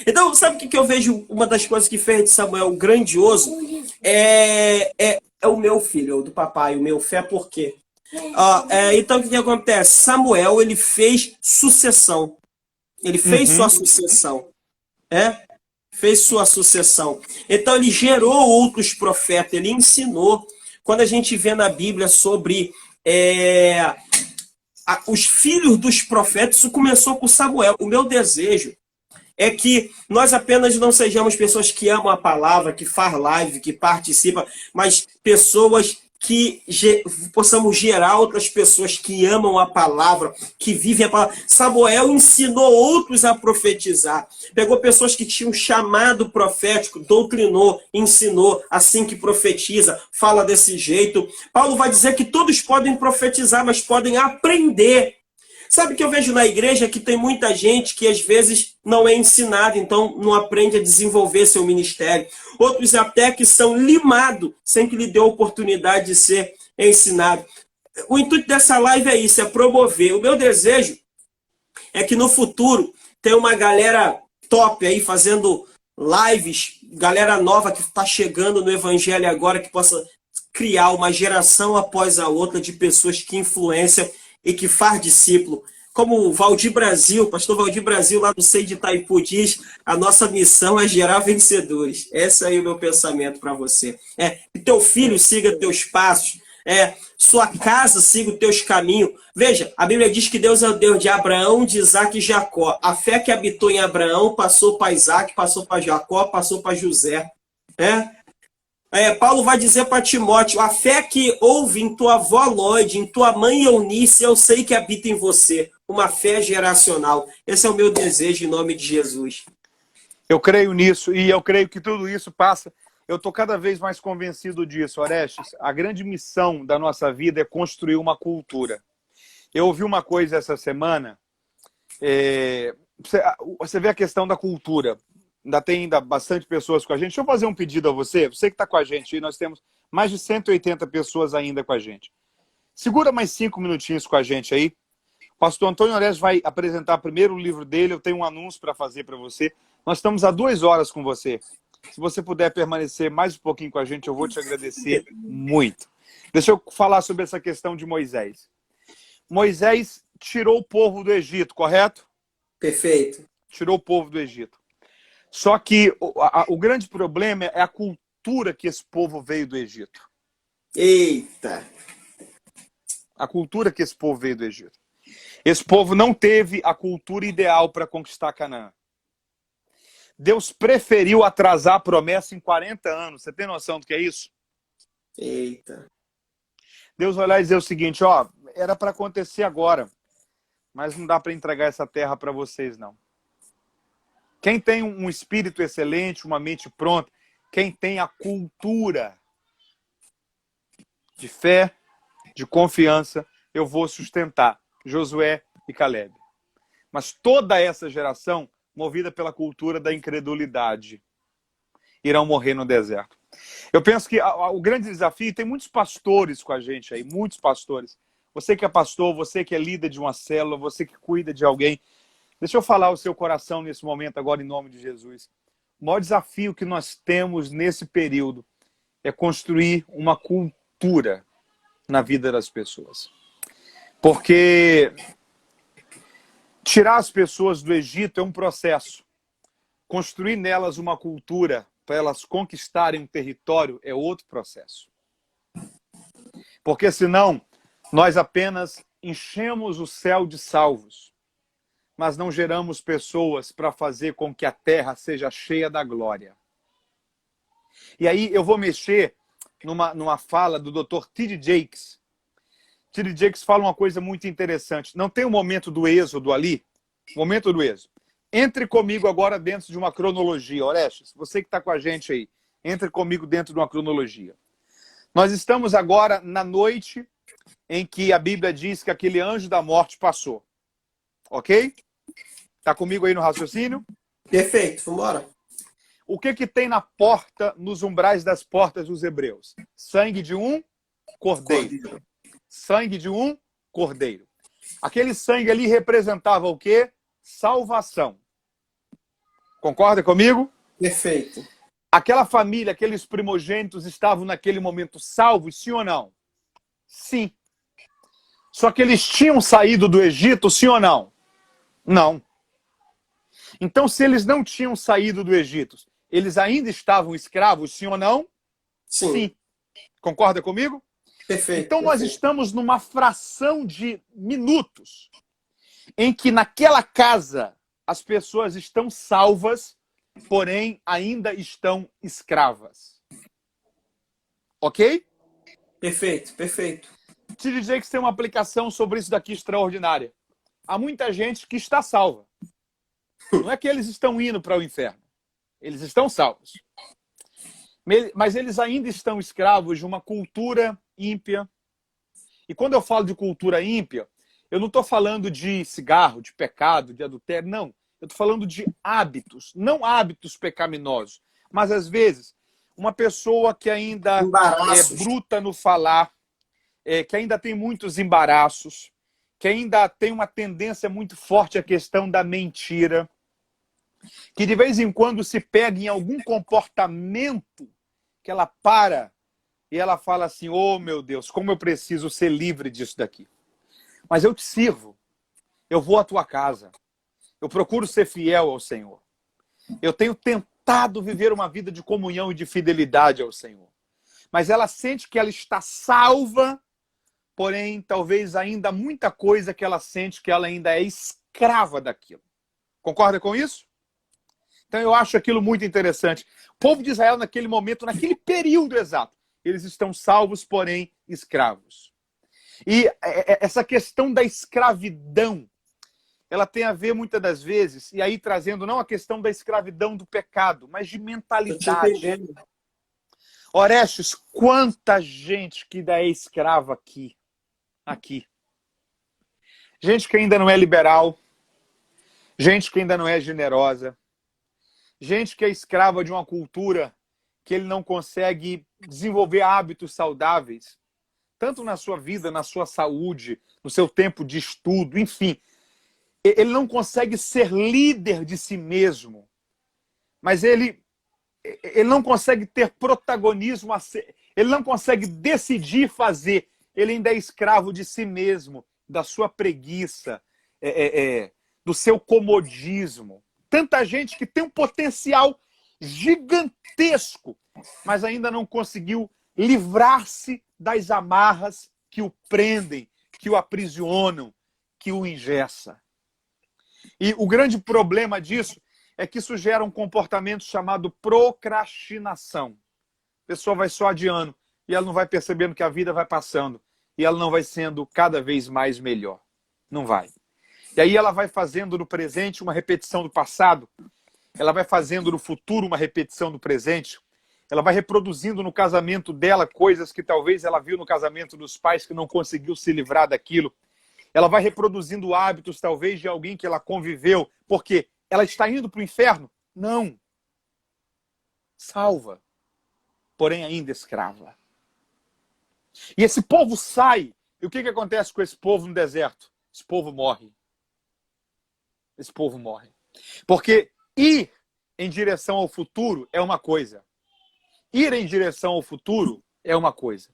Então, sabe o que eu vejo? Uma das coisas que fez de Samuel grandioso é o meu filho, o do papai, o meu fé, por quê? Então, o que acontece? Samuel, ele fez sucessão. Ele fez sua sucessão. Fez sua sucessão. Então, ele gerou outros profetas, ele ensinou. Quando a gente vê na Bíblia sobre os filhos dos profetas, isso começou com Samuel. O meu desejo é que nós apenas não sejamos pessoas que amam a palavra, que faz live, que participam, mas pessoas que possamos gerar outras pessoas que amam a palavra, que vivem a palavra. Samuel ensinou outros a profetizar. Pegou pessoas que tinham chamado profético, doutrinou, ensinou, assim que profetiza, fala desse jeito. Paulo vai dizer que todos podem profetizar, mas podem aprender. Sabe o que eu vejo na igreja? Que tem muita gente que às vezes não é ensinada, então não aprende a desenvolver seu ministério. Outros até que são limados, sem que lhe dê a oportunidade de ser ensinado. O intuito dessa live é isso, é promover. O meu desejo é que no futuro tenha uma galera top aí fazendo lives, galera nova que está chegando no evangelho agora, que possa criar uma geração após a outra de pessoas que influenciam e que faz discípulo. Como o Valdir Brasil, pastor Valdir Brasil, lá do Sei de Itaipu, diz, a nossa missão é gerar vencedores. Esse aí é o meu pensamento para você. Que teu filho siga teus passos, sua casa siga os teus caminhos. Veja, a Bíblia diz que Deus é o Deus de Abraão, de Isaac e Jacó. A fé que habitou em Abraão passou para Isaac, passou para Jacó, passou para José. Paulo vai dizer para Timóteo, a fé que houve em tua avó Lóide, em tua mãe Eunice, eu sei que habita em você. Uma fé geracional. Esse é o meu desejo em nome de Jesus. Eu creio nisso e eu creio que tudo isso passa. Eu estou cada vez mais convencido disso, Orestes. A grande missão da nossa vida é construir uma cultura. Eu ouvi uma coisa essa semana. Você vê a questão da cultura. Ainda tem bastante pessoas com a gente. Deixa eu fazer um pedido a você. Você que está com a gente aí, nós temos Mais de 180 pessoas ainda com a gente. Segura mais 5 minutinhos com a gente aí. O pastor Antônio Oreste vai apresentar primeiro o livro dele. Eu tenho um anúncio para fazer para você. Nós estamos há 2 horas com você. Se você puder permanecer mais um pouquinho com a gente, eu vou te agradecer muito. Deixa eu falar sobre essa questão de Moisés. Moisés tirou o povo do Egito, correto? Perfeito. Tirou o povo do Egito. Só que o grande problema é a cultura que esse povo veio do Egito. Eita! A cultura que esse povo veio do Egito. Esse povo não teve a cultura ideal para conquistar Canaã. Deus preferiu atrasar a promessa em 40 anos. Você tem noção do que é isso? Eita! Deus vai lá e dizer o seguinte, ó, era para acontecer agora, mas não dá para entregar essa terra para vocês, não. Quem tem um espírito excelente, uma mente pronta, quem tem a cultura de fé, de confiança, eu vou sustentar Josué e Caleb. Mas toda essa geração, movida pela cultura da incredulidade, irão morrer no deserto. Eu penso que o grande desafio, tem muitos pastores com a gente aí, muitos pastores. Você que é pastor, você que é líder de uma célula, você que cuida de alguém, deixa eu falar o seu coração nesse momento agora em nome de Jesus. O maior desafio que nós temos nesse período é construir uma cultura na vida das pessoas. Porque tirar as pessoas do Egito é um processo. Construir nelas uma cultura para elas conquistarem um território é outro processo. Porque senão nós apenas enchemos o céu de salvos, mas não geramos pessoas para fazer com que a terra seja cheia da glória. E aí eu vou mexer numa fala do Dr. T.D. Jakes. T.D. Jakes fala uma coisa muito interessante. Não tem o momento do êxodo ali? Momento do êxodo. Entre comigo agora dentro de uma cronologia. Orestes, você que está com a gente aí, entre comigo dentro de uma cronologia. Nós estamos agora na noite em que a Bíblia diz que aquele anjo da morte passou. Ok? Está comigo aí no raciocínio? Perfeito, vamos embora. O que tem na porta, nos umbrais das portas dos hebreus? Sangue de um cordeiro. Sangue de um cordeiro. Aquele sangue ali representava o quê? Salvação. Concorda comigo? Perfeito. Aquela família, aqueles primogênitos estavam naquele momento salvos, sim ou não? Sim. Só que eles tinham saído do Egito, sim ou não? Não. Então, se eles não tinham saído do Egito, eles ainda estavam escravos, sim ou não? Sim. Sim. Concorda comigo? Perfeito. Então, nós estamos numa fração de minutos em que naquela casa as pessoas estão salvas, porém ainda estão escravas. Ok? Perfeito, perfeito. Te dizer que tem uma aplicação sobre isso daqui extraordinária. Há muita gente que está salva. Não é que eles estão indo para o inferno. Eles estão salvos. Mas eles ainda estão escravos de uma cultura ímpia. E quando eu falo de cultura ímpia, eu não estou falando de cigarro, de pecado, de adultério, não. Eu estou falando de hábitos, não hábitos pecaminosos, mas às vezes uma pessoa que ainda é bruta no falar, que ainda tem muitos embaraços, que ainda tem uma tendência muito forte à questão da mentira, que de vez em quando se pega em algum comportamento que ela para e ela fala assim, oh meu Deus, como eu preciso ser livre disso daqui. Mas eu te sirvo, eu vou à tua casa, eu procuro ser fiel ao Senhor. Eu tenho tentado viver uma vida de comunhão e de fidelidade ao Senhor. Mas ela sente que ela está salva, porém, talvez ainda muita coisa que ela sente que ela ainda é escrava daquilo. Concorda com isso? Então eu acho aquilo muito interessante. O povo de Israel naquele momento, naquele período exato, eles estão salvos, porém escravos. E essa questão da escravidão, ela tem a ver muitas das vezes, e aí trazendo não a questão da escravidão do pecado, mas de mentalidade. Orestes, quanta gente que ainda é escrava aqui. Gente que ainda não é liberal, gente que ainda não é generosa, gente que é escrava de uma cultura que ele não consegue desenvolver hábitos saudáveis, tanto na sua vida, na sua saúde, no seu tempo de estudo, enfim. Ele não consegue ser líder de si mesmo, mas ele não consegue ter protagonismo, ele não consegue decidir fazer, ele ainda é escravo de si mesmo, da sua preguiça, do seu comodismo. Tanta gente que tem um potencial gigantesco, mas ainda não conseguiu livrar-se das amarras que o prendem, que o aprisionam, que o engessam. E o grande problema disso é que isso gera um comportamento chamado procrastinação. A pessoa vai só adiando e ela não vai percebendo que a vida vai passando e ela não vai sendo cada vez mais melhor. Não vai. E aí ela vai fazendo no presente uma repetição do passado, ela vai fazendo no futuro uma repetição do presente, ela vai reproduzindo no casamento dela coisas que talvez ela viu no casamento dos pais que não conseguiu se livrar daquilo. Ela vai reproduzindo hábitos talvez de alguém que ela conviveu, porque ela está indo para o inferno? Não. Salva, porém ainda escrava. E esse povo sai. E o que acontece com esse povo no deserto? Esse povo morre. Esse povo morre. Porque ir em direção ao futuro é uma coisa. Ir em direção ao futuro é uma coisa.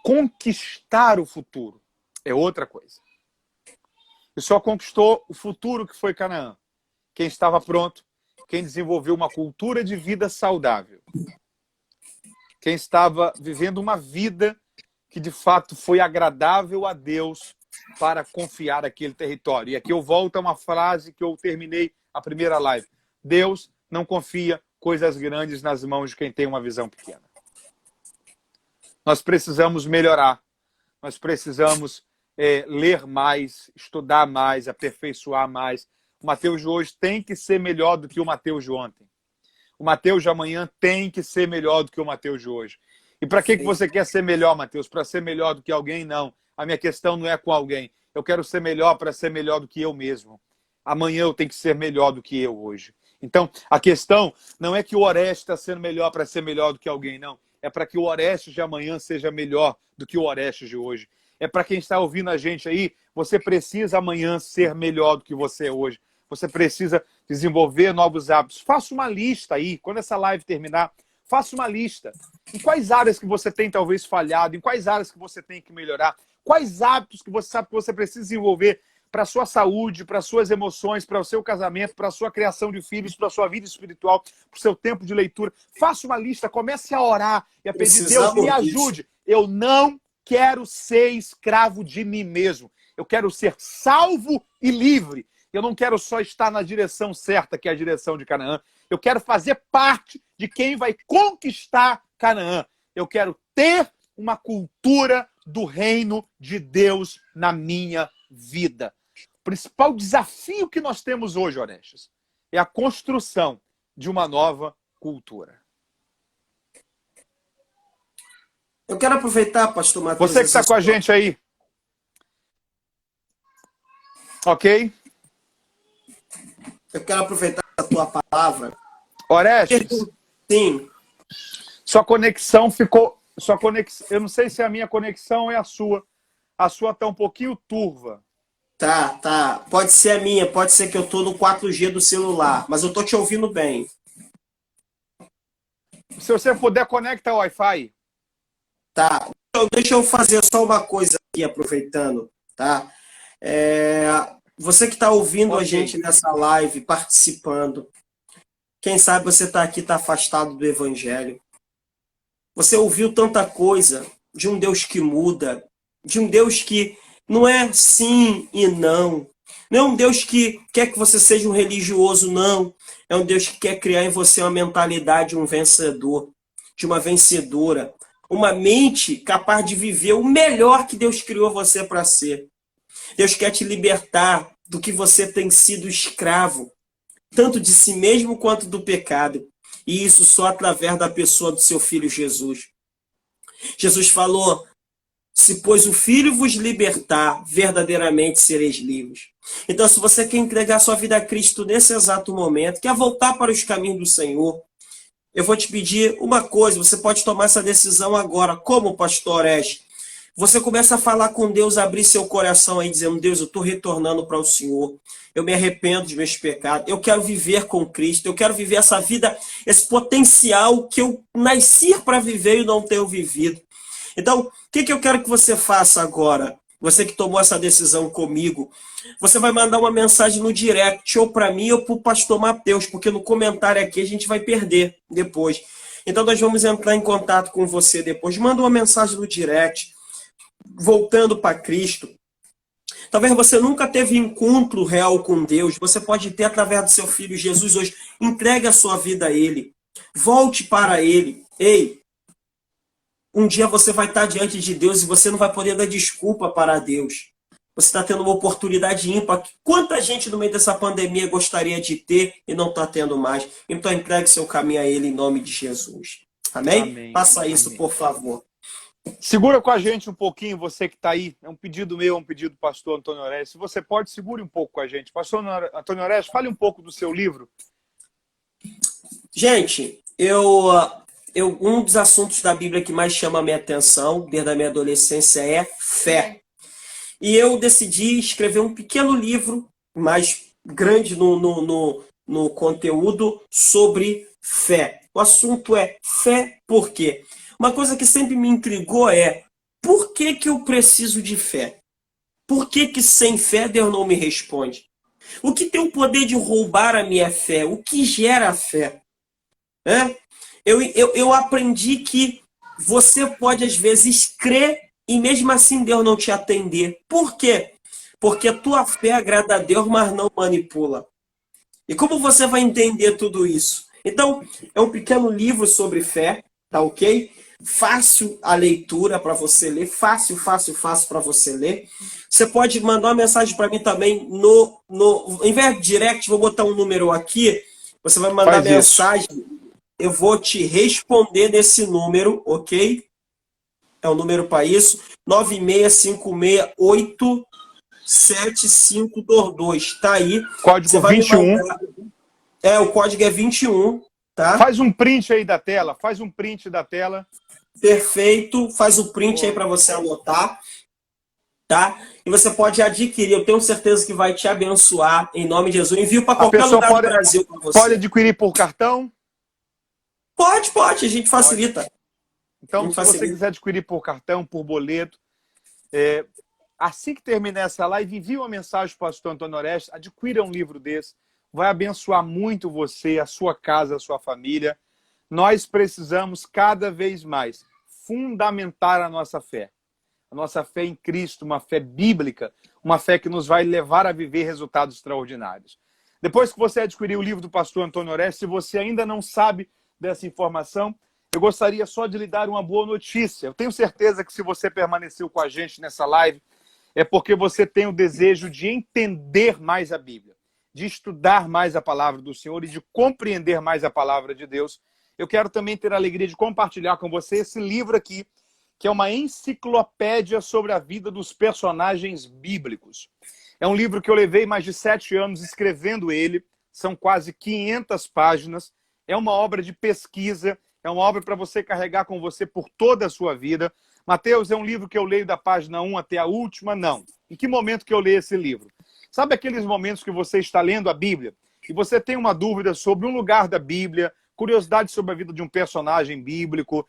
Conquistar o futuro é outra coisa. E só conquistou o futuro que foi Canaã quem estava pronto, quem desenvolveu uma cultura de vida saudável, quem estava vivendo uma vida que de fato foi agradável a Deus para confiar aquele território. E aqui eu volto a uma frase que eu terminei a primeira live. Deus não confia coisas grandes nas mãos de quem tem uma visão pequena. Nós precisamos melhorar. Nós precisamos ler mais, estudar mais, aperfeiçoar mais. O Mateus de hoje tem que ser melhor do que o Mateus de ontem. O Mateus de amanhã tem que ser melhor do que o Mateus de hoje. E para que você quer ser melhor, Mateus? Para ser melhor do que alguém? Não. A minha questão não é com alguém. Eu quero ser melhor para ser melhor do que eu mesmo. Amanhã eu tenho que ser melhor do que eu hoje. Então, a questão não é que o Oreste está sendo melhor para ser melhor do que alguém, não. É para que o Oreste de amanhã seja melhor do que o Oreste de hoje. É para quem está ouvindo a gente aí, você precisa amanhã ser melhor do que você é hoje. Você precisa desenvolver novos hábitos. Faça uma lista aí, quando essa live terminar, faça uma lista. Em quais áreas que você tem talvez falhado, em quais áreas que você tem que melhorar, quais hábitos que você sabe que você precisa desenvolver para a sua saúde, para as suas emoções, para o seu casamento, para a sua criação de filhos, para a sua vida espiritual, para o seu tempo de leitura. Faça uma lista, comece a orar e a pedir, Deus, me ajude. Eu não quero ser escravo de mim mesmo. Eu quero ser salvo e livre. Eu não quero só estar na direção certa, que é a direção de Canaã. Eu quero fazer parte de quem vai conquistar Canaã. Eu quero ter uma cultura do reino de Deus na minha vida. O principal desafio que nós temos hoje, Orestes, é a construção de uma nova cultura. Eu quero aproveitar, pastor Mateus. Você que está com a gente aí. Ok? Eu quero aproveitar a tua palavra. Orestes. Sim. Sua conexão ficou... Eu não sei se é a minha conexão ou é a sua. A sua está um pouquinho turva. Tá. Pode ser a minha, pode ser que eu tô no 4G do celular, mas eu tô te ouvindo bem. Se você puder, conecta o Wi-Fi. Tá. Deixa eu fazer só uma coisa aqui, aproveitando, tá? Você que está ouvindo a gente nessa live, participando, quem sabe você está aqui, está afastado do Evangelho. Você ouviu tanta coisa de um Deus que muda, de um Deus que não é sim e não. Não é um Deus que quer que você seja um religioso, não. É um Deus que quer criar em você uma mentalidade de um vencedor, de uma vencedora. Uma mente capaz de viver o melhor que Deus criou você para ser. Deus quer te libertar do que você tem sido escravo, tanto de si mesmo quanto do pecado. E isso só através da pessoa do seu Filho Jesus. Jesus falou, se pois o Filho vos libertar, verdadeiramente sereis livres. Então, se você quer entregar sua vida a Cristo nesse exato momento, quer voltar para os caminhos do Senhor, eu vou te pedir uma coisa, você pode tomar essa decisão agora, como pastor Orestes. Você começa a falar com Deus, abrir seu coração aí, dizendo, Deus, eu estou retornando para o Senhor, eu me arrependo dos meus pecados, eu quero viver com Cristo, eu quero viver essa vida, esse potencial que eu nasci para viver e não tenho vivido. Então, o que eu quero que você faça agora? Você que tomou essa decisão comigo, você vai mandar uma mensagem no direct, ou para mim ou para o pastor Mateus, porque no comentário aqui a gente vai perder depois. Então nós vamos entrar em contato com você depois. Manda uma mensagem no direct, voltando para Cristo. Talvez você nunca teve encontro real com Deus, você pode ter através do seu filho Jesus hoje. Entregue a sua vida a Ele. Volte para Ele. Ei, um dia você vai estar diante de Deus e você não vai poder dar desculpa para Deus. Você está tendo uma oportunidade ímpar. Quanta gente no meio dessa pandemia gostaria de ter e não está tendo mais? Então entregue seu caminho a Ele em nome de Jesus. Amém? Amém. Faça isso, Amém. por favor. Segura com a gente um pouquinho, você que está aí. É um pedido meu, um pedido do pastor Antônio Orestes. Se você pode, segure um pouco com a gente. Pastor Antônio Orestes, fale um pouco do seu livro. Gente, um dos assuntos da Bíblia que mais chama a minha atenção, desde a minha adolescência, é fé. E eu decidi escrever um pequeno livro, mais grande no conteúdo, sobre fé. O assunto é fé por quê? Uma coisa que sempre me intrigou é, por que eu preciso de fé? Por que sem fé Deus não me responde? O que tem o poder de roubar a minha fé? O que gera a fé? Eu aprendi que você pode, às vezes, crer e mesmo assim Deus não te atender. Por quê? Porque a tua fé agrada a Deus, mas não manipula. E como você vai entender tudo isso? Então, é um pequeno livro sobre fé, tá ok? Fácil a leitura para você ler, fácil para você ler. Você pode mandar uma mensagem para mim também em vez de direct, vou botar um número aqui, você vai mandar mensagem, eu vou te responder nesse número, ok? É o número para isso, 965687522, tá aí. Código você vai 21. O código é 21, tá? Faz um print aí da tela, faz um print da tela. Perfeito, faz o print aí para você anotar, tá? E você pode adquirir, eu tenho certeza que vai te abençoar, em nome de Jesus. Envio para qualquer lugar do Brasil para você. Pode adquirir por cartão? Pode, a gente facilita. Então, se você quiser adquirir por cartão, por boleto, assim que terminar essa live, envie uma mensagem para o pastor Antônio Orestes, adquira um livro desse, vai abençoar muito você, a sua casa, a sua família. Nós precisamos cada vez mais fundamentar a nossa fé em Cristo, uma fé bíblica, uma fé que nos vai levar a viver resultados extraordinários. Depois que você adquirir o livro do pastor Antônio Orestes, se você ainda não sabe dessa informação, eu gostaria só de lhe dar uma boa notícia. Eu tenho certeza que se você permaneceu com a gente nessa live, é porque você tem o desejo de entender mais a Bíblia, de estudar mais a palavra do Senhor e de compreender mais a palavra de Deus. Eu quero também ter a alegria de compartilhar com você esse livro aqui, que é uma enciclopédia sobre a vida dos personagens bíblicos. É um livro que eu levei mais de 7 anos escrevendo ele, são quase 500 páginas, é uma obra de pesquisa, é uma obra para você carregar com você por toda a sua vida. Mateus, é um livro que eu leio da página 1 até a última? Não. Em que momento que eu leio esse livro? Sabe aqueles momentos que você está lendo a Bíblia e você tem uma dúvida sobre um lugar da Bíblia, curiosidade sobre a vida de um personagem bíblico,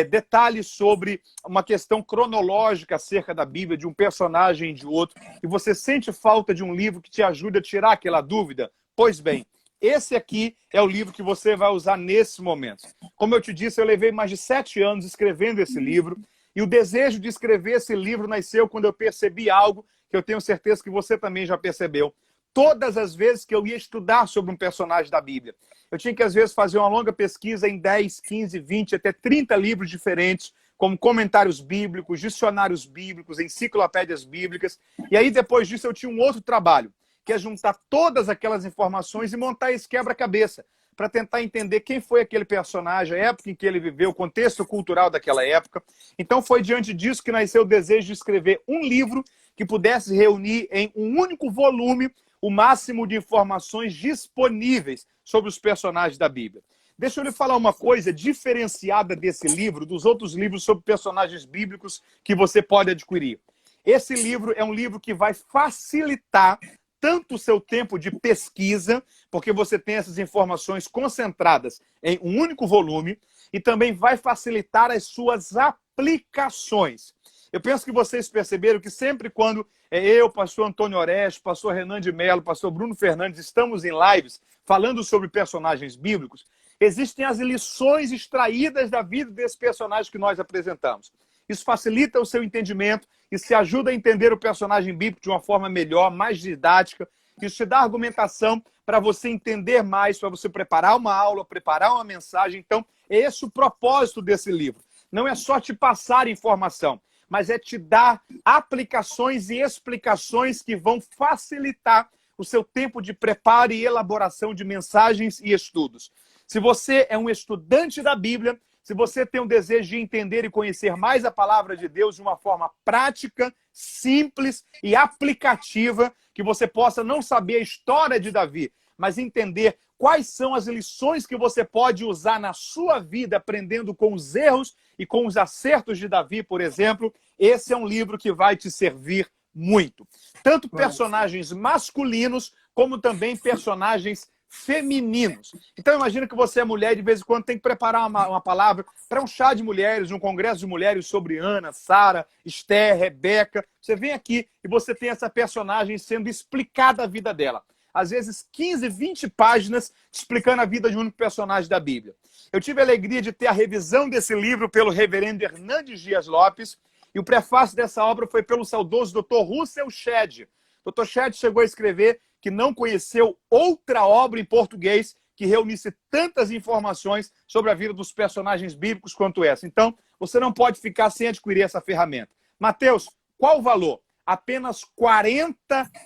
detalhes sobre uma questão cronológica acerca da Bíblia, de um personagem e de outro, e você sente falta de um livro que te ajude a tirar aquela dúvida? Pois bem, esse aqui é o livro que você vai usar nesse momento. Como eu te disse, eu levei mais de 7 anos escrevendo esse livro, e o desejo de escrever esse livro nasceu quando eu percebi algo que eu tenho certeza que você também já percebeu. Todas as vezes que eu ia estudar sobre um personagem da Bíblia, eu tinha que, às vezes, fazer uma longa pesquisa em 10, 15, 20, até 30 livros diferentes, como comentários bíblicos, dicionários bíblicos, enciclopédias bíblicas. E aí, depois disso, eu tinha um outro trabalho, que é juntar todas aquelas informações e montar esse quebra-cabeça, para tentar entender quem foi aquele personagem, a época em que ele viveu, o contexto cultural daquela época. Então, foi diante disso que nasceu o desejo de escrever um livro que pudesse reunir em um único volume o máximo de informações disponíveis sobre os personagens da Bíblia. Deixa eu lhe falar uma coisa diferenciada desse livro, dos outros livros sobre personagens bíblicos que você pode adquirir. Esse livro é um livro que vai facilitar tanto o seu tempo de pesquisa, porque você tem essas informações concentradas em um único volume, e também vai facilitar as suas aplicações. Eu penso que vocês perceberam que sempre quando eu, pastor Antônio Oreste, pastor Renan de Mello, pastor Bruno Fernandes, estamos em lives falando sobre personagens bíblicos, existem as lições extraídas da vida desses personagens que nós apresentamos. Isso facilita o seu entendimento, isso te ajuda a entender o personagem bíblico de uma forma melhor, mais didática. Isso te dá argumentação para você entender mais, para você preparar uma aula, preparar uma mensagem. Então, é esse o propósito desse livro. Não é só te passar informação, mas é te dar aplicações e explicações que vão facilitar o seu tempo de preparo e elaboração de mensagens e estudos. Se você é um estudante da Bíblia, se você tem um desejo de entender e conhecer mais a palavra de Deus de uma forma prática, simples e aplicativa, que você possa não saber a história de Davi, mas entender quais são as lições que você pode usar na sua vida, aprendendo com os erros e com os acertos de Davi, por exemplo, esse é um livro que vai te servir muito. Tanto personagens masculinos, como também personagens femininos. Então imagina que você é mulher e de vez em quando tem que preparar uma palavra para um chá de mulheres, um congresso de mulheres sobre Ana, Sara, Esther, Rebeca. Você vem aqui e você tem essa personagem sendo explicada a vida dela. Às vezes 15, 20 páginas explicando a vida de um único personagem da Bíblia. Eu tive a alegria de ter a revisão desse livro pelo reverendo Hernandes Dias Lopes, e o prefácio dessa obra foi pelo saudoso Dr. Russell Shedd. Dr. Shedd chegou a escrever que não conheceu outra obra em português que reunisse tantas informações sobre a vida dos personagens bíblicos quanto essa. Então, você não pode ficar sem adquirir essa ferramenta. Mateus, qual o valor? Apenas R$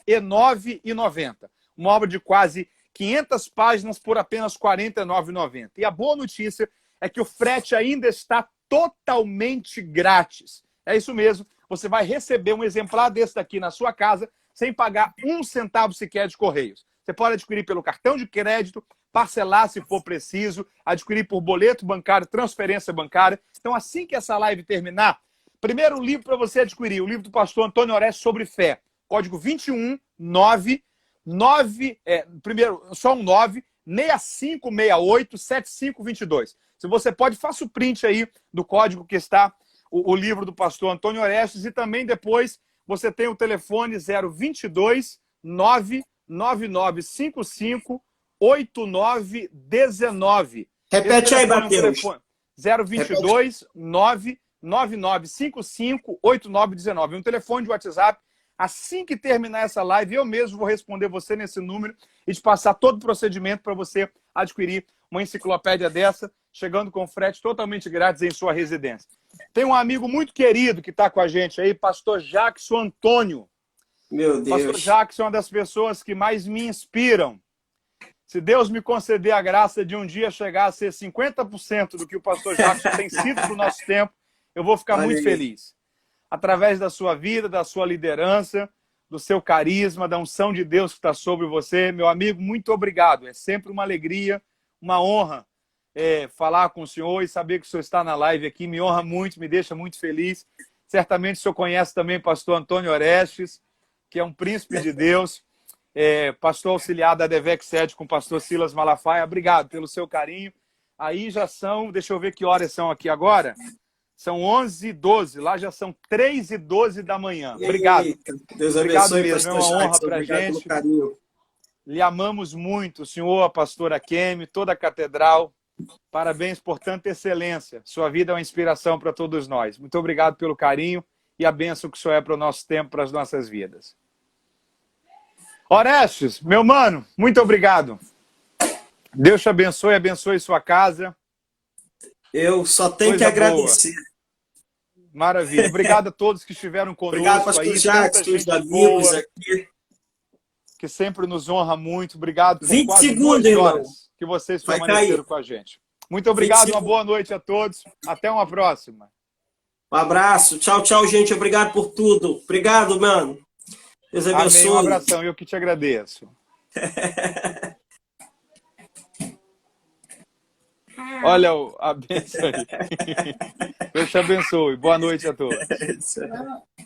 49,90. Uma obra de quase 500 páginas por apenas R$ 49,90. E a boa notícia é que o frete ainda está totalmente grátis. É isso mesmo, você vai receber um exemplar desse daqui na sua casa sem pagar um centavo sequer de correios. Você pode adquirir pelo cartão de crédito, parcelar se for preciso, adquirir por boleto bancário, transferência bancária. Então, assim que essa live terminar, primeiro livro para você adquirir, o livro do pastor Antônio Oreste sobre fé, código 219, primeiro, só um 9, 6568 7522. Se você pode, faça o print aí do código que está o livro do pastor Antônio Orestes, e também depois você tem o telefone 022 99955 8919. Repete aí, Mateus. 022 99955 8919. Um telefone de WhatsApp. Assim que terminar essa live, eu mesmo vou responder você nesse número e te passar todo o procedimento para você adquirir uma enciclopédia dessa, chegando com frete totalmente grátis em sua residência. Tem um amigo muito querido que está com a gente aí, pastor Jackson Antônio. Meu Deus. Pastor Jackson é uma das pessoas que mais me inspiram. Se Deus me conceder a graça de um dia chegar a ser 50% do que o pastor Jackson tem sido para o nosso tempo, eu vou ficar muito feliz. Através da sua vida, da sua liderança, do seu carisma, da unção de Deus que está sobre você. Meu amigo, muito obrigado. É sempre uma alegria, uma honra falar com o senhor e saber que o senhor está na live aqui. Me honra muito, me deixa muito feliz. Certamente o senhor conhece também o pastor Antônio Orestes, que é um príncipe de Deus, pastor auxiliar da Devec Sede com o pastor Silas Malafaia. Obrigado pelo seu carinho. Aí já são, deixa eu ver que horas são aqui agora. São 11h12, lá já são 3h12 da manhã. Obrigado. Eita, Deus abençoe, obrigado mesmo, é uma honra para a gente. Lhe amamos muito, o senhor, a pastora Kemi, toda a catedral. Parabéns por tanta excelência. Sua vida é uma inspiração para todos nós. Muito obrigado pelo carinho e a bênção que o senhor é para o nosso tempo, para as nossas vidas. Orestes, meu mano, muito obrigado. Deus te abençoe, abençoe sua casa. Eu só tenho que agradecer. Boa. Maravilha. Obrigado a todos que estiveram conosco. Obrigado, pastor aí. Jacques, os amigos aqui. Que sempre nos honra muito. Obrigado por 20 quase segundos, 2 irmão. horas que vocês permaneceram com a gente. Muito obrigado, uma boa noite a todos. Até uma próxima. Um abraço. Tchau, tchau, gente. Obrigado por tudo. Obrigado, mano. Deus abençoe. Amém. Um abração. Eu que te agradeço. Olha a benção aí. Deus te abençoe. Boa noite a todos. É isso aí.